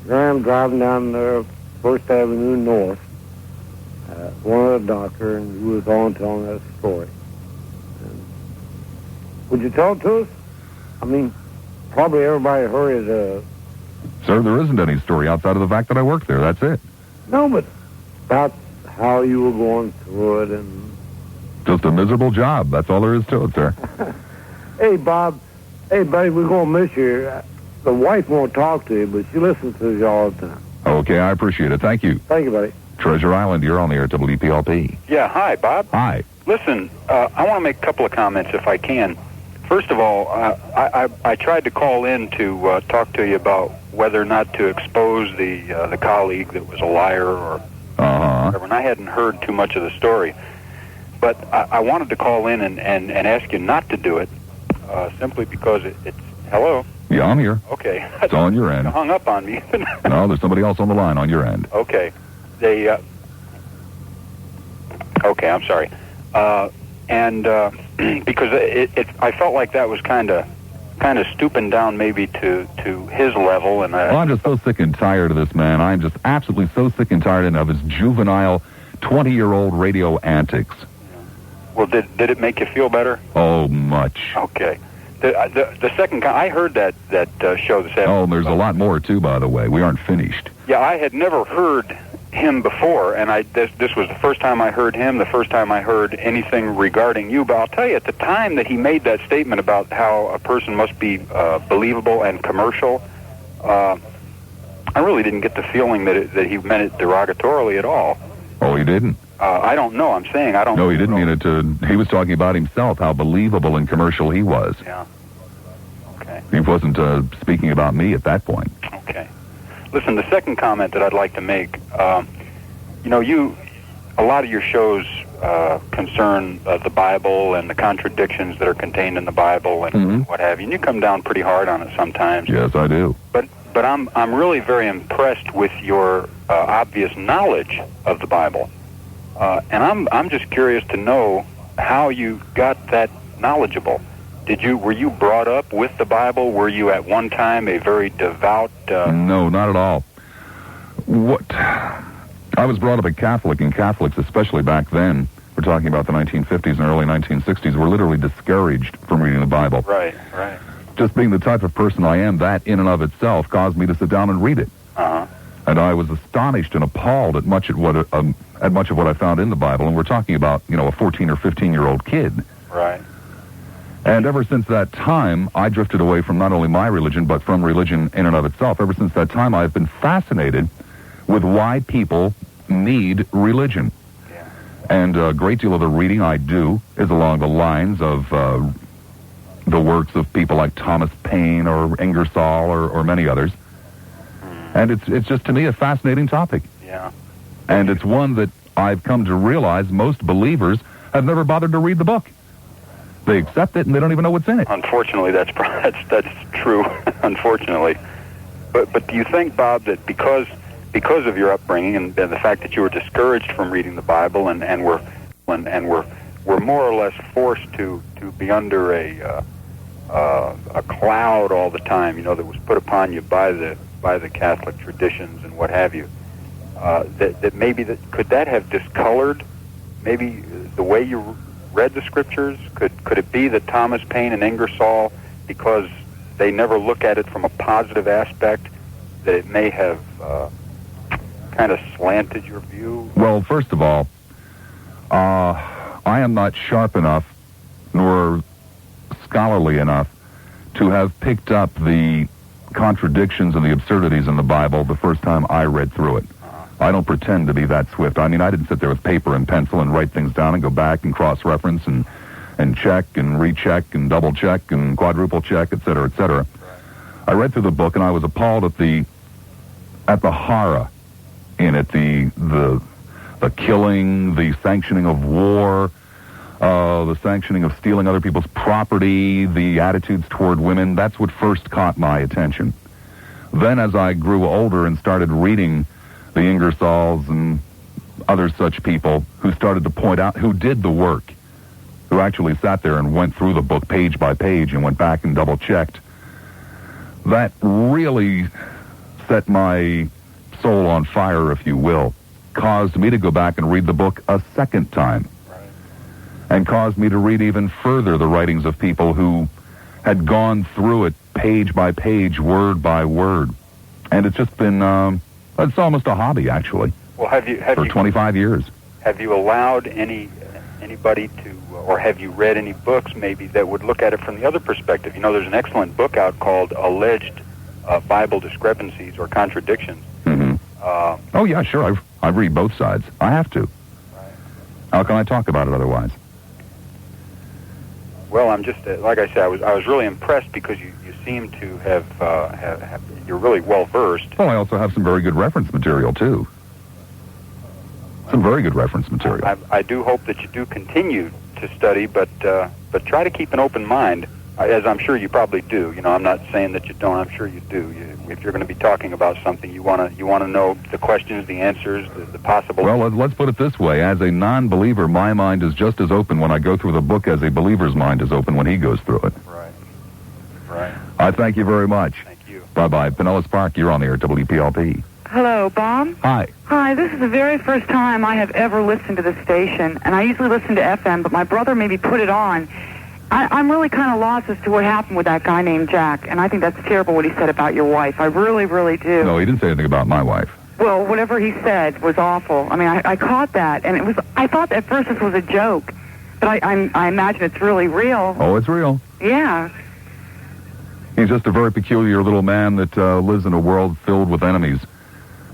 Speaker 12: There I'm driving down there, First Avenue North, one of the doctor, and he was on telling that story. And would you tell it to us? I mean, probably everybody heard it.
Speaker 1: Sir, there isn't any story outside of the fact that I worked there. That's it.
Speaker 12: No, but about how you were going through it and...
Speaker 1: Just a miserable job. That's all there is to it, sir.
Speaker 12: Hey, Bob. Hey, buddy, we're going to miss you. The wife won't talk to you, but she listens to you all the time.
Speaker 1: Okay, I appreciate it. Thank you.
Speaker 5: Thank you, buddy.
Speaker 1: Treasure Island, you're on the air at WPLP.
Speaker 8: Yeah, hi, Bob.
Speaker 1: Hi.
Speaker 8: Listen, I want to make a couple of comments if I can. First of all, I tried to call in to talk to you about whether or not to expose the colleague that was a liar or whatever, and I hadn't heard too much of the story. But I wanted to call in and ask you not to do it, simply because it's... Hello?
Speaker 1: Yeah, I'm here.
Speaker 8: Okay.
Speaker 1: It's on your end.
Speaker 8: You hung up on me.
Speaker 1: No, there's somebody else on the line on your end.
Speaker 8: Okay. Okay, I'm sorry. Because I felt like that was kind of stooping down maybe to his level, and
Speaker 1: well, I'm just so sick and tired of this man. I'm just absolutely so sick and tired of his juvenile 20-year-old radio antics.
Speaker 8: Well, did it make you feel better?
Speaker 1: Oh, much.
Speaker 8: Okay. The second I heard that show this afternoon.
Speaker 1: Oh, there's a lot more too, by the way. We aren't finished.
Speaker 8: Yeah, I had never heard him before, and this was the first time I heard him, the first time I heard anything regarding you. But I'll tell you, at the time that he made that statement about how a person must be believable and commercial, I really didn't get the feeling that he meant it derogatorily at all.
Speaker 1: Oh, he didn't?
Speaker 8: I don't know. I'm saying I don't know.
Speaker 1: No, he didn't mean it to... He was talking about himself, how believable and commercial he was.
Speaker 8: Yeah. Okay.
Speaker 1: He wasn't speaking about me at that point.
Speaker 8: Okay. Listen, the second comment that I'd like to make, a lot of your shows concern the Bible and the contradictions that are contained in the Bible and what have you, and you come down pretty hard on it sometimes.
Speaker 1: Yes, I do.
Speaker 8: But I'm really very impressed with your obvious knowledge of the Bible, and I'm just curious to know how you got that knowledgeable. Were you brought up with the Bible? Were you at one time a very devout...
Speaker 1: No, not at all. I was brought up a Catholic, and Catholics, especially back then, we're talking about the 1950s and early 1960s, were literally discouraged from reading the Bible.
Speaker 8: Right.
Speaker 1: Just being the type of person I am, that in and of itself caused me to sit down and read it. And I was astonished and appalled at much of what I found in the Bible, and we're talking about, a 14 or 15-year-old kid.
Speaker 8: Right.
Speaker 1: And ever since that time, I drifted away from not only my religion, but from religion in and of itself. Ever since that time, I've been fascinated with why people need religion.
Speaker 8: Yeah.
Speaker 1: And a great deal of the reading I do is along the lines of the works of people like Thomas Paine or Ingersoll or many others. And it's just, to me, a fascinating topic.
Speaker 8: Yeah.
Speaker 1: And it's one that I've come to realize most believers have never bothered to read the book. They accept it, and they don't even know what's in it.
Speaker 8: Unfortunately, that's true. Unfortunately, but do you think, Bob, that because of your upbringing and the fact that you were discouraged from reading the Bible and were more or less forced to be under a cloud all the time, that was put upon you by the Catholic traditions and what have you, that maybe could that have discolored maybe the way you read the scriptures? Could it be that Thomas Paine and Ingersoll, because they never look at it from a positive aspect, that it may have kind of slanted your view?
Speaker 1: Well, first of all, I am not sharp enough nor scholarly enough to have picked up the contradictions and the absurdities in the Bible the first time I read through it. I don't pretend to be that swift. I mean, I didn't sit there with paper and pencil and write things down and go back and cross-reference and check and recheck and double-check and quadruple-check, et cetera, et cetera. I read through the book, and I was appalled at the horror in it, the killing, the sanctioning of war, the sanctioning of stealing other people's property, the attitudes toward women. That's what first caught my attention. Then as I grew older and started reading the Ingersolls and other such people who started to point out, who did the work, who actually sat there and went through the book page by page and went back and double-checked, that really set my soul on fire, if you will, caused me to go back and read the book a second time, and caused me to read even further the writings of people who had gone through it page by page, word by word. And it's just been... it's almost a hobby, actually.
Speaker 8: Well,
Speaker 1: for 25 years.
Speaker 8: Have you allowed anybody to, or have you read any books maybe that would look at it from the other perspective? There's an excellent book out called Alleged Bible Discrepancies or Contradictions.
Speaker 1: Oh, yeah, sure. I read both sides. I have to.
Speaker 8: Right.
Speaker 1: How can I talk about it otherwise?
Speaker 8: Well, I'm just like I said, I was really impressed because you seem to have you're really well versed.
Speaker 1: Well, I also have some very good reference material too. Some very good reference material.
Speaker 8: I do hope that you do continue to study, but try to keep an open mind, as I'm sure you probably do. You know, I'm not saying that you don't. I'm sure you do. If you're going to be talking about something, you want to know the questions, the answers, the possible.
Speaker 1: Well, let's put it this way: as a non-believer, my mind is just as open when I go through the book as a believer's mind is open when he goes through it.
Speaker 8: Right. Right.
Speaker 1: I thank you very much.
Speaker 8: Thank you.
Speaker 1: Bye-bye. Pinellas Park, you're on the air, WPLP.
Speaker 5: Hello, Bob.
Speaker 1: Hi.
Speaker 5: Hi, this is the very first time I have ever listened to this station, and I usually listen to FM, but my brother maybe put it on. I'm really kind of lost as to what happened with that guy named Jack, and I think that's terrible what he said about your wife. I really, really do.
Speaker 1: No, he didn't say anything about my wife.
Speaker 5: Well, whatever he said was awful. I mean, I caught that, and I thought at first this was a joke, but I imagine it's really real.
Speaker 1: Oh, it's real.
Speaker 5: Yeah.
Speaker 1: He's just a very peculiar little man that lives in a world filled with enemies.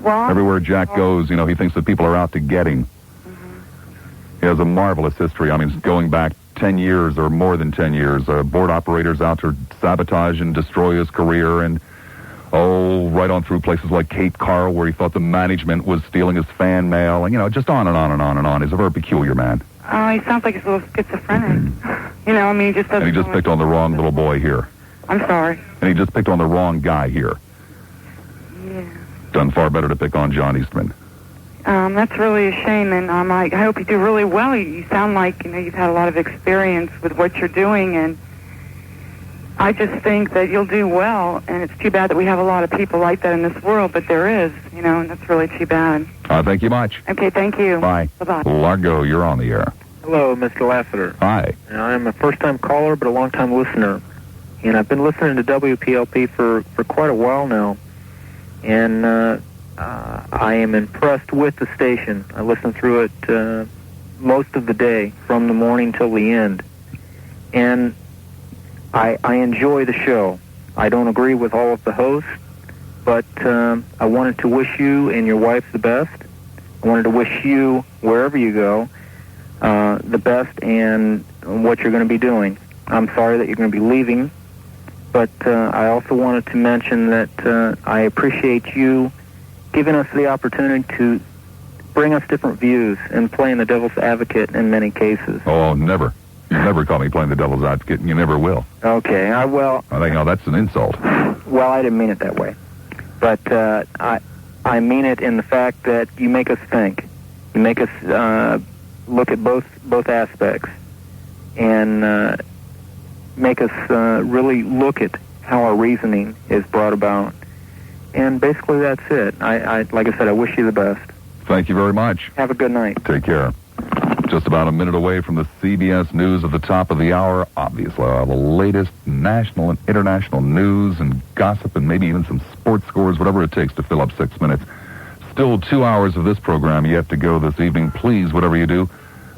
Speaker 5: Well,
Speaker 1: everywhere Jack goes, you know, he thinks that people are out to get him. He has a marvelous history. I mean, going back 10 years or more than 10 years, board operators out to sabotage and destroy his career, and right on through places like Cape Coral where he thought the management was stealing his fan mail, and, you know, just on and on and on and on. He's a very peculiar man.
Speaker 5: Oh, he sounds like he's a little schizophrenic. You know, I mean, he just doesn't...
Speaker 1: And he just picked on the wrong little boy here.
Speaker 5: I'm sorry.
Speaker 1: And he just picked on the wrong guy here.
Speaker 5: Yeah.
Speaker 1: Done far better to pick on John Eastman.
Speaker 5: That's really a shame, and I hope you do really well. You sound like, you know, you've had a lot of experience with what you're doing, and I just think that you'll do well, and it's too bad that we have a lot of people like that in this world, but there is, you know, and that's really too bad.
Speaker 1: Thank you much.
Speaker 5: Okay, thank you.
Speaker 1: Bye.
Speaker 5: Bye-bye.
Speaker 1: Largo, you're on the air.
Speaker 9: Hello, Mr. Lassiter.
Speaker 1: Hi.
Speaker 9: I'm a first-time caller, but a long-time listener, and I've been listening to WPLP for quite a while now, and I am impressed with the station. I listen through it most of the day, from the morning till the end. And I enjoy the show. I don't agree with all of the hosts, but I wanted to wish you and your wife the best. I wanted to wish you, wherever you go, the best and what you're going to be doing. I'm sorry that you're going to be leaving, but I also wanted to mention that I appreciate you giving us the opportunity to bring us different views and playing the devil's advocate in many cases.
Speaker 1: Oh, never. You never call me playing the devil's advocate, and you never will.
Speaker 9: Okay, well...
Speaker 1: I think, that's an insult.
Speaker 9: Well, I didn't mean it that way. But I mean it in the fact that you make us think. You make us look at both aspects and make us really look at how our reasoning is brought about. And basically that's it. I like I said, I wish you the best.
Speaker 1: Thank you very much.
Speaker 9: Have a good night.
Speaker 1: Take care. Just about a minute away from the CBS News at the top of the hour. Obviously, all the latest national and international news and gossip and maybe even some sports scores, whatever it takes to fill up 6 minutes. Still 2 hours of this program yet to go this evening. Please, whatever you do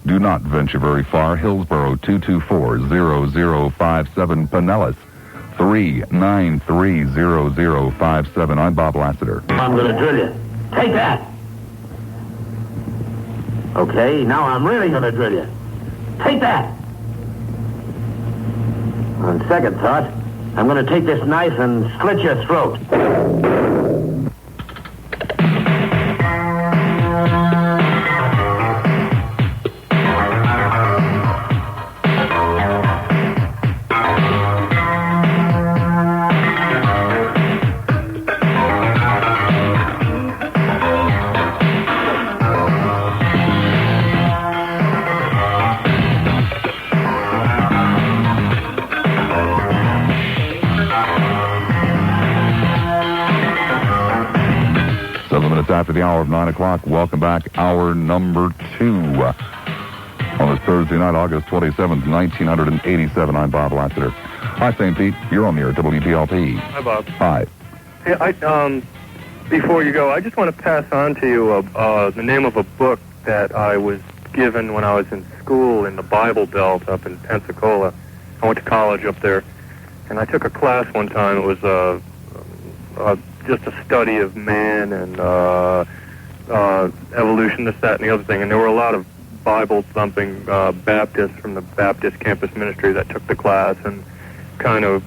Speaker 1: not venture very far. Hillsborough 224-0057. Pinellas 393-0057. I'm Bob Lassiter.
Speaker 11: I'm going to drill you. Take that. Okay, now I'm really going to drill you. Take that. On second thought, I'm going to take this knife and slit your throat.
Speaker 1: After the hour of 9 o'clock, welcome back. Hour number 2 on this Thursday night, August 27th, 1987. I'm Bob Lassiter. Hi, St. Pete. You're on the air at WPLP.
Speaker 13: Hi, Bob.
Speaker 1: Hi.
Speaker 13: Hey, before you go, I just want to pass on to you the name of a book that I was given when I was in school in the Bible Belt up in Pensacola. I went to college up there, and I took a class one time. It was just a study of man and evolution, this, that, and the other thing. And there were a lot of Bible-thumping Baptists from the Baptist campus ministry that took the class and kind of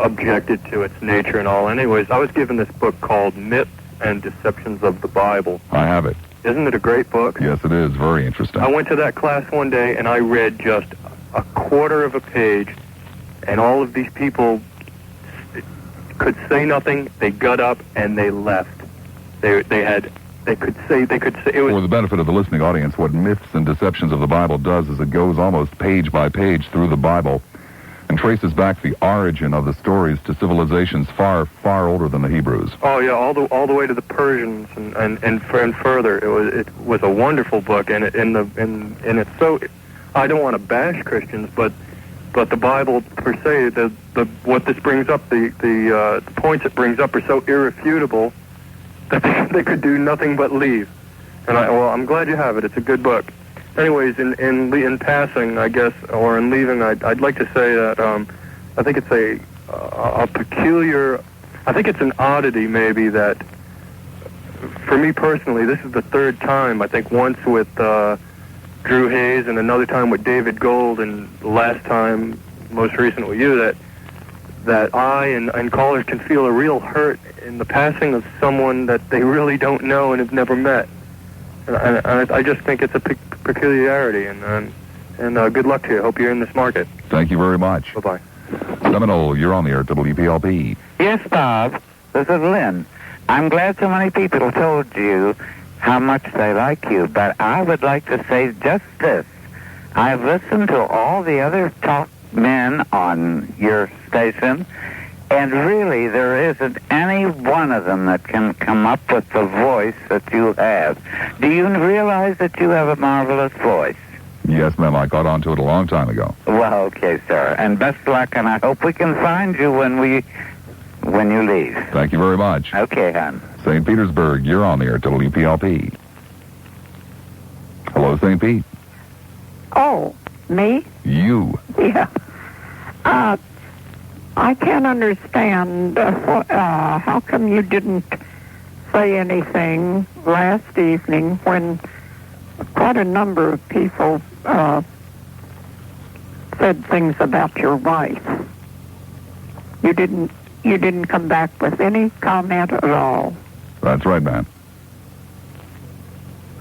Speaker 13: objected to its nature and all. Anyways, I was given this book called Myths and Deceptions of the Bible.
Speaker 1: I have it.
Speaker 13: Isn't it a great book?
Speaker 1: Yes, it is. Very interesting.
Speaker 13: I went to that class one day, and I read just a quarter of a page, and all of these people could say nothing. They got up, and they left. They could say, it was...
Speaker 1: For the benefit of the listening audience, what Myths and Deceptions of the Bible does is it goes almost page by page through the Bible and traces back the origin of the stories to civilizations far, far older than the Hebrews.
Speaker 13: Oh yeah, all the way to the Persians and further. It was a wonderful book, and it's so. I don't want to bash Christians, but the Bible per se, the what this brings up, the points it brings up are so irrefutable that they could do nothing but leave. And I'm glad you have it. It's a good book. Anyways, in passing, I guess, or in leaving, I'd like to say that I think it's a peculiar, I think it's an oddity maybe that, for me personally, this is the third time. I think once with Drew Hayes and another time with David Gold, and the last time, most recent with you, that I and callers can feel a real hurt in the passing of someone that they really don't know and have never met. And I just think it's a peculiarity, and good luck to you. I hope you're in this market.
Speaker 1: Thank you very much.
Speaker 13: Bye-bye.
Speaker 1: Seminole, you're on the air at WPLP.
Speaker 6: Yes, Bob. This is Lynn. I'm glad so many people told you how much they like you, but I would like to say just this. I've listened to all the other talk men on your station, and really, there isn't any one of them that can come up with the voice that you have. Do you realize that you have a marvelous voice?
Speaker 1: Yes, ma'am. I caught on to it a long time ago.
Speaker 6: Well, okay, sir. And best luck, and I hope we can find you when you leave.
Speaker 1: Thank you very much.
Speaker 6: Okay, hon.
Speaker 1: St. Petersburg, you're on the air at WPLP. Hello, St. Pete.
Speaker 14: Oh, me?
Speaker 1: You.
Speaker 14: Yeah. I can't understand how come you didn't say anything last evening when quite a number of people said things about your wife. You didn't come back with any comment at all.
Speaker 1: That's right, man.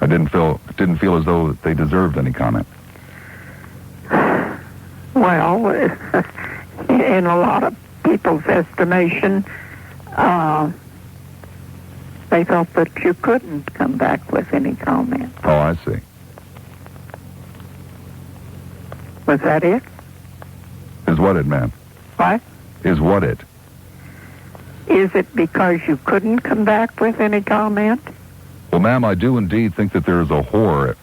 Speaker 1: I didn't feel as though they deserved any comment.
Speaker 14: Well, in a lot of people's estimation, they felt that you couldn't come back with any comment.
Speaker 1: Oh, I see.
Speaker 14: Was that it?
Speaker 1: Is what it, ma'am?
Speaker 14: What?
Speaker 1: Is what it?
Speaker 14: Is it because you couldn't come back with any comment?
Speaker 1: Well, ma'am, I do indeed think that there's a whore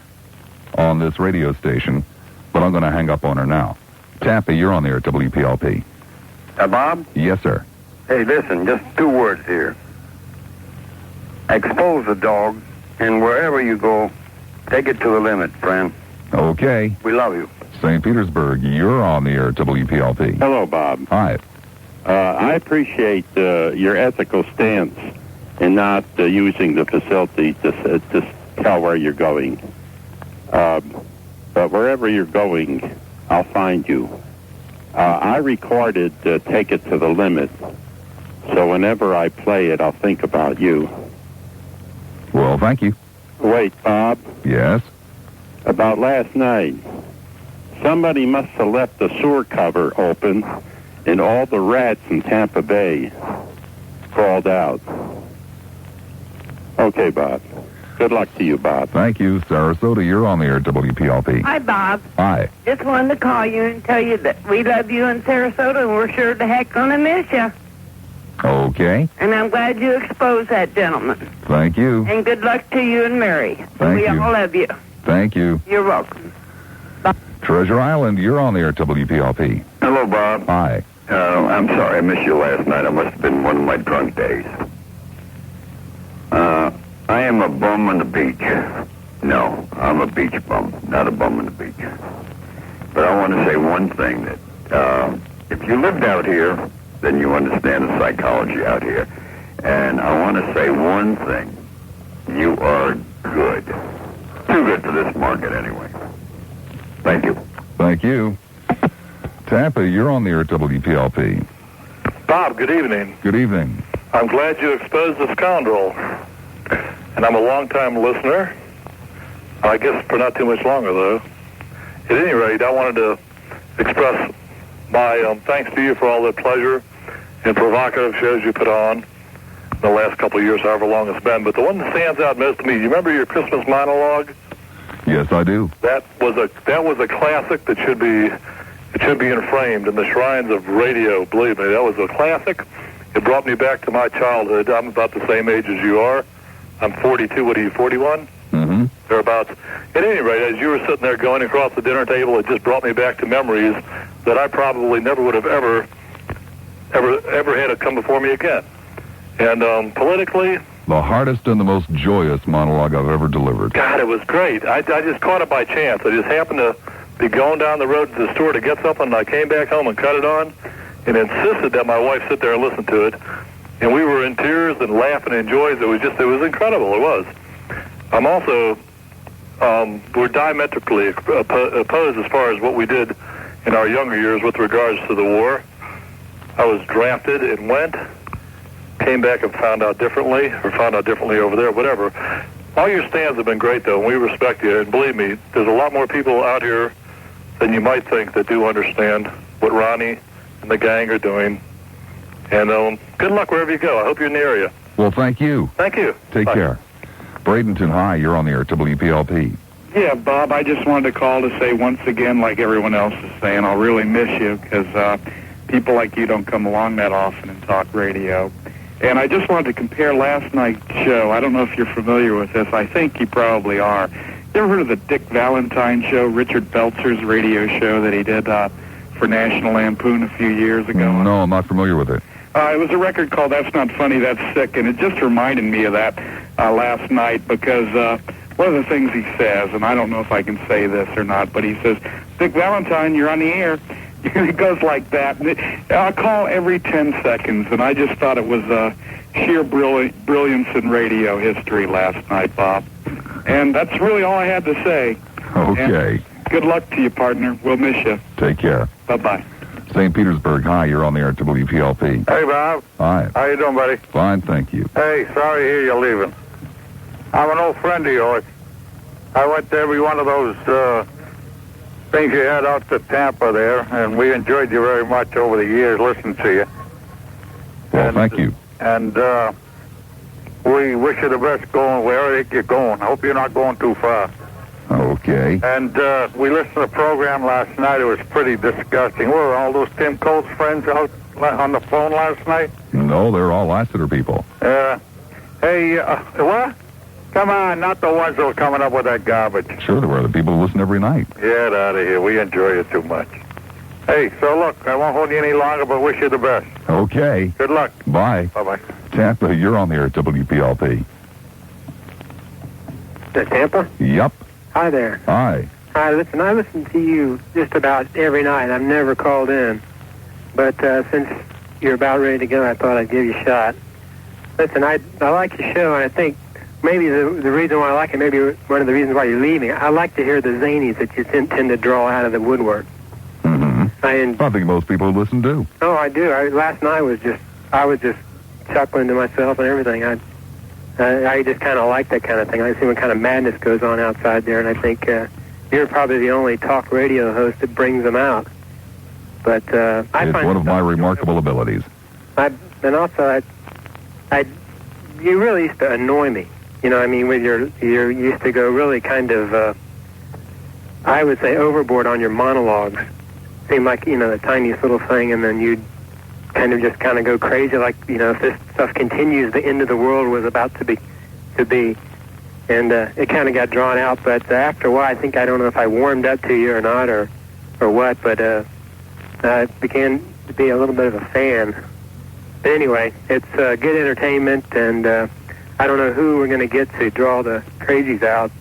Speaker 1: on this radio station, but I'm going to hang up on her now. Tappy, you're on the air at WPLP.
Speaker 15: Bob?
Speaker 1: Yes, sir.
Speaker 15: Hey, listen, just 2 words here. Expose the dog, and wherever you go, take it to the limit, friend.
Speaker 1: Okay.
Speaker 15: We love you.
Speaker 1: St. Petersburg, you're on the air at WPLP.
Speaker 16: Hello, Bob.
Speaker 1: Hi.
Speaker 16: I appreciate your ethical stance in not using the facility to tell where you're going. But wherever you're going, I'll find you. I recorded Take It to the Limit, so whenever I play it, I'll think about you.
Speaker 1: Well, thank you.
Speaker 16: Wait, Bob.
Speaker 1: Yes?
Speaker 16: About last night, somebody must have left the sewer cover open, and all the rats in Tampa Bay crawled out. Okay, Bob. Good luck to you, Bob.
Speaker 1: Thank you. Sarasota, you're on the air at WPLP.
Speaker 18: Hi, Bob.
Speaker 1: Hi.
Speaker 18: Just wanted to call you and tell you that we love you in Sarasota, and we're sure the heck gonna miss you.
Speaker 1: Okay.
Speaker 18: And I'm glad you exposed that gentleman.
Speaker 1: Thank you.
Speaker 18: And good luck to you and Mary.
Speaker 1: Thank
Speaker 18: we
Speaker 1: you.
Speaker 18: all love you.
Speaker 1: Thank you.
Speaker 18: You're welcome.
Speaker 1: Treasure Island, you're on the air at WPLP.
Speaker 15: Hello, Bob.
Speaker 1: Hi.
Speaker 15: I'm sorry I missed you last night. It must have been one of my drunk days. I am a bum on the beach. No, I'm a beach bum, not a bum on the beach. But I want to say one thing, that if you lived out here, then you understand the psychology out here. And I want to say one thing. You are good. Too good for this market, anyway. Thank you.
Speaker 1: Thank you. Tampa, you're on the air at WPLP.
Speaker 2: Bob, good evening.
Speaker 1: Good evening.
Speaker 2: I'm glad you exposed the scoundrel. And I'm a long-time listener. I guess for not too much longer, though. At any rate, I wanted to express my thanks to you for all the pleasure and provocative shows you put on the last couple of years, however long it's been. But the one that stands out most to me, you remember your Christmas monologue?
Speaker 1: Yes, I do.
Speaker 2: That was a classic that should be enframed in the shrines of radio. Believe me, that was a classic. It brought me back to my childhood. I'm about the same age as you are. I'm 42. What are you, 41?
Speaker 1: Mm-hmm.
Speaker 2: Thereabouts. At any rate, as you were sitting there going across the dinner table, it just brought me back to memories that I probably never would have ever had it come before me again. And politically,
Speaker 1: the hardest and the most joyous monologue I've ever delivered.
Speaker 2: God, it was great. I just caught it by chance. I just happened to be going down the road to the store to get something, and I came back home and cut it on and insisted that my wife sit there and listen to it. And we were in tears and laughing and joy. It was incredible. It was. I'm also, we're diametrically opposed as far as what we did in our younger years with regards to the war. I was drafted and went, came back and found out differently over there, whatever. All your stands have been great, though, and we respect you. And believe me, there's a lot more people out here than you might think that do understand what Ronnie and the gang are doing. And good luck wherever you go. I hope you're in the area.
Speaker 1: Well, thank you.
Speaker 2: Thank you.
Speaker 1: Take care. Bradenton, hi, you're on the air at WPLP.
Speaker 10: Yeah, Bob, I just wanted to call to say once again, like everyone else is saying, I'll really miss you because people like you don't come along that often in talk radio. And I just wanted to compare last night's show. I don't know if you're familiar with this. I think you probably are. You ever heard of the Dick Valentine show, Richard Belzer's radio show that he did for National Lampoon a few years ago?
Speaker 1: No, I'm not familiar with it.
Speaker 10: It was a record called That's Not Funny, That's Sick, and it just reminded me of that last night because one of the things he says, and I don't know if I can say this or not, but he says, Dick Valentine, you're on the air. It goes like that. I'll call every 10 seconds, and I just thought it was sheer brilliance in radio history last night, Bob. And that's really all I had to say.
Speaker 1: Okay.
Speaker 10: And good luck to you, partner. We'll miss you.
Speaker 1: Take care.
Speaker 10: Bye-bye.
Speaker 1: St. Petersburg, hi, you're on the air at WPLP.
Speaker 17: Hey, Bob.
Speaker 1: Hi.
Speaker 17: How you doing, buddy?
Speaker 1: Fine, thank you.
Speaker 17: Hey, sorry to hear you're leaving. I'm an old friend of yours. I went to every one of those things you had out to Tampa there, and we enjoyed you very much over the years listening to you.
Speaker 1: Well, thank you.
Speaker 17: And we wish you the best going wherever you're going. I hope you're not going too far.
Speaker 1: Okay.
Speaker 17: And we listened to the program last night. It was pretty disgusting. Were all those Tim Colt's friends out on the phone last night?
Speaker 1: No, they're all Lassiter people.
Speaker 17: Hey, what? Come on, not the ones that were coming up with that garbage.
Speaker 1: Sure, they were the people who listen every night.
Speaker 17: Get out of here. We enjoy it too much. Hey, so look, I won't hold you any longer, but wish you the best.
Speaker 1: Okay.
Speaker 17: Good luck.
Speaker 1: Bye.
Speaker 17: Bye-bye.
Speaker 1: Tampa, you're on the air at WPLP.
Speaker 19: Tampa?
Speaker 1: Yep.
Speaker 19: Hi there.
Speaker 1: Hi.
Speaker 19: Hi, listen, I listen to you just about every night. I've never called in. But since you're about ready to go, I thought I'd give you a shot. Listen, I like your show, and I think maybe the reason why I like it, maybe one of the reasons why you're leaving, I like to hear the zanies that you tend to draw out of the woodwork.
Speaker 1: Mm-hmm. I think most people who listen do.
Speaker 19: Oh, I do. Last night I was just chuckling to myself and everything. I just kind of like that kind of thing. I see what kind of madness goes on outside there, and I think you're probably the only talk radio host that brings them out. But
Speaker 1: it's one of my remarkable abilities.
Speaker 19: You really used to annoy me. You know, I mean, with you used to go really kind of, I would say, overboard on your monologues. Seemed like, you know, the tiniest little thing, and then you'd kind of go crazy, like, you know, if this stuff continues, the end of the world was about to be. And it kind of got drawn out, but after a while, I don't know if I warmed up to you or not, or what, but I began to be a little bit of a fan. But anyway, it's good entertainment, and I don't know who we're going to get to draw the crazies out.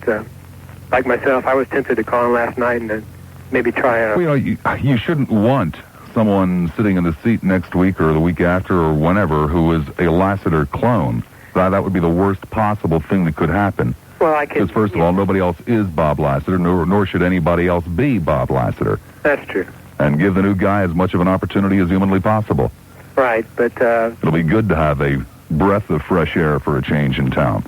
Speaker 19: Like myself, I was tempted to call in last night and maybe try a...
Speaker 1: Well, you shouldn't want someone sitting in the seat next week or the week after or whenever who is a Lassiter clone. That would be the worst possible thing that could happen.
Speaker 19: Well, I could...
Speaker 1: Because, first of all, nobody else is Bob Lassiter, nor should anybody else be Bob Lassiter.
Speaker 19: That's true.
Speaker 1: And give the new guy as much of an opportunity as humanly possible.
Speaker 19: Right, but...
Speaker 1: It'll be good to have a breath of fresh air for a change in town.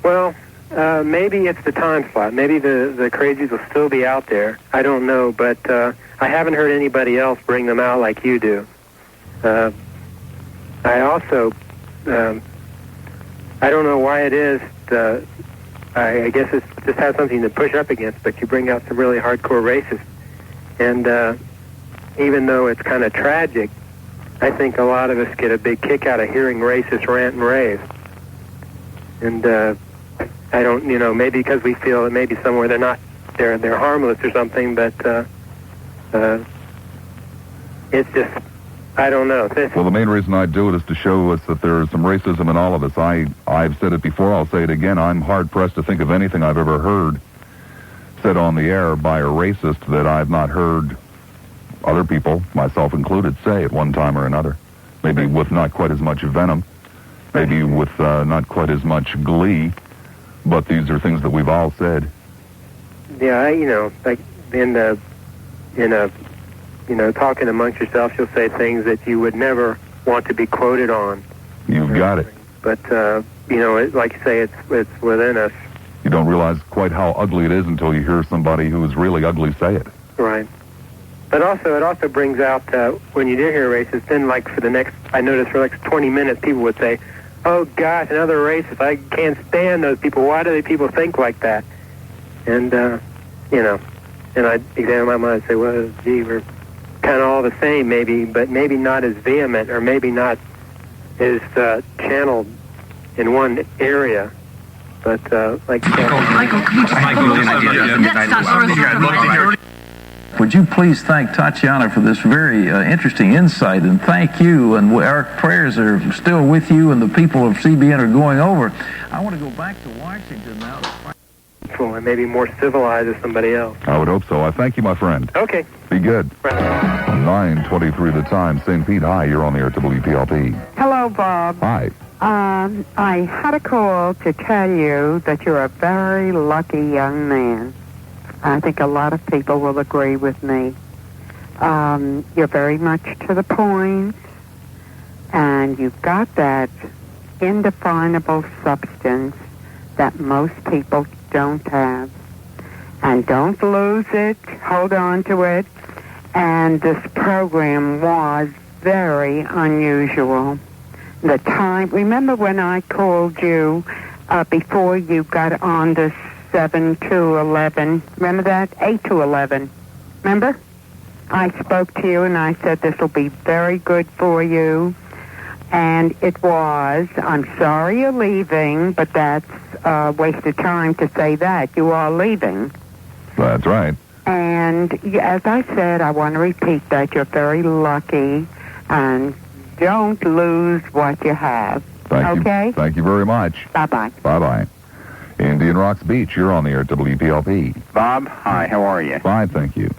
Speaker 19: Well, maybe it's the time slot. Maybe the crazies will still be out there. I don't know, but I haven't heard anybody else bring them out like you do. I also... I don't know why it is. I guess it just has something to push up against, but you bring out some really hardcore racists. And even though it's kind of tragic, I think a lot of us get a big kick out of hearing racists rant and rave. And I don't, maybe because we feel that maybe somewhere they're harmless or something, but it's just, I don't know.
Speaker 1: Well, the main reason I do it is to show us that there's some racism in all of us. I've said it before, I'll say it again. I'm hard-pressed to think of anything I've ever heard said on the air by a racist that I've not heard other people, myself included, say at one time or another. Maybe with not quite as much venom, maybe with not quite as much glee, but these are things that we've all said.
Speaker 19: Yeah, like talking amongst yourself, you'll say things that you would never want to be quoted on.
Speaker 1: You've got it.
Speaker 19: But, like you say, it's within us.
Speaker 1: You don't realize quite how ugly it is until you hear somebody who is really ugly say it.
Speaker 19: Right. But it also brings out, when you do hear a racist, then like I noticed for like 20 minutes, people would say, oh gosh, another racist, I can't stand those people, why do people think like that? And, and I'd examine my mind and say, well, gee, we're kind of all the same maybe, but maybe not as vehement, or maybe not as channeled in one area. But
Speaker 20: would you please thank Tatiana for this very interesting insight, and thank you, and our prayers are still with you, and the people of CBN are going over. I want to go back to Washington now.
Speaker 19: And maybe more civilized as somebody else.
Speaker 1: I would hope so. I thank you, my friend.
Speaker 19: Okay.
Speaker 1: Be good. 9:23 the time. St. Pete, hi. You're on the air at WPLP.
Speaker 14: Hello, Bob.
Speaker 1: Hi.
Speaker 14: I had a call to tell you that you're a very lucky young man. I think a lot of people will agree with me. You're very much to the point, and you've got that indefinable substance that most people don't have. And don't lose it. Hold on to it. And this program was very unusual. The time, remember when I called you before you got on the 7 to 11? Remember that? 8 to 11. Remember? I spoke to you and I said this will be very good for you. And it was. I'm sorry you're leaving, but that's a waste of time to say that. You are leaving.
Speaker 1: That's right.
Speaker 14: And as I said, I want to repeat that you're very lucky, and don't lose what you have.
Speaker 1: Okay? Thank you very much.
Speaker 14: Bye-bye.
Speaker 1: Bye-bye. Indian Rocks Beach, you're on the air at WPLP.
Speaker 21: Bob, hi, how are you?
Speaker 1: Fine, thank you.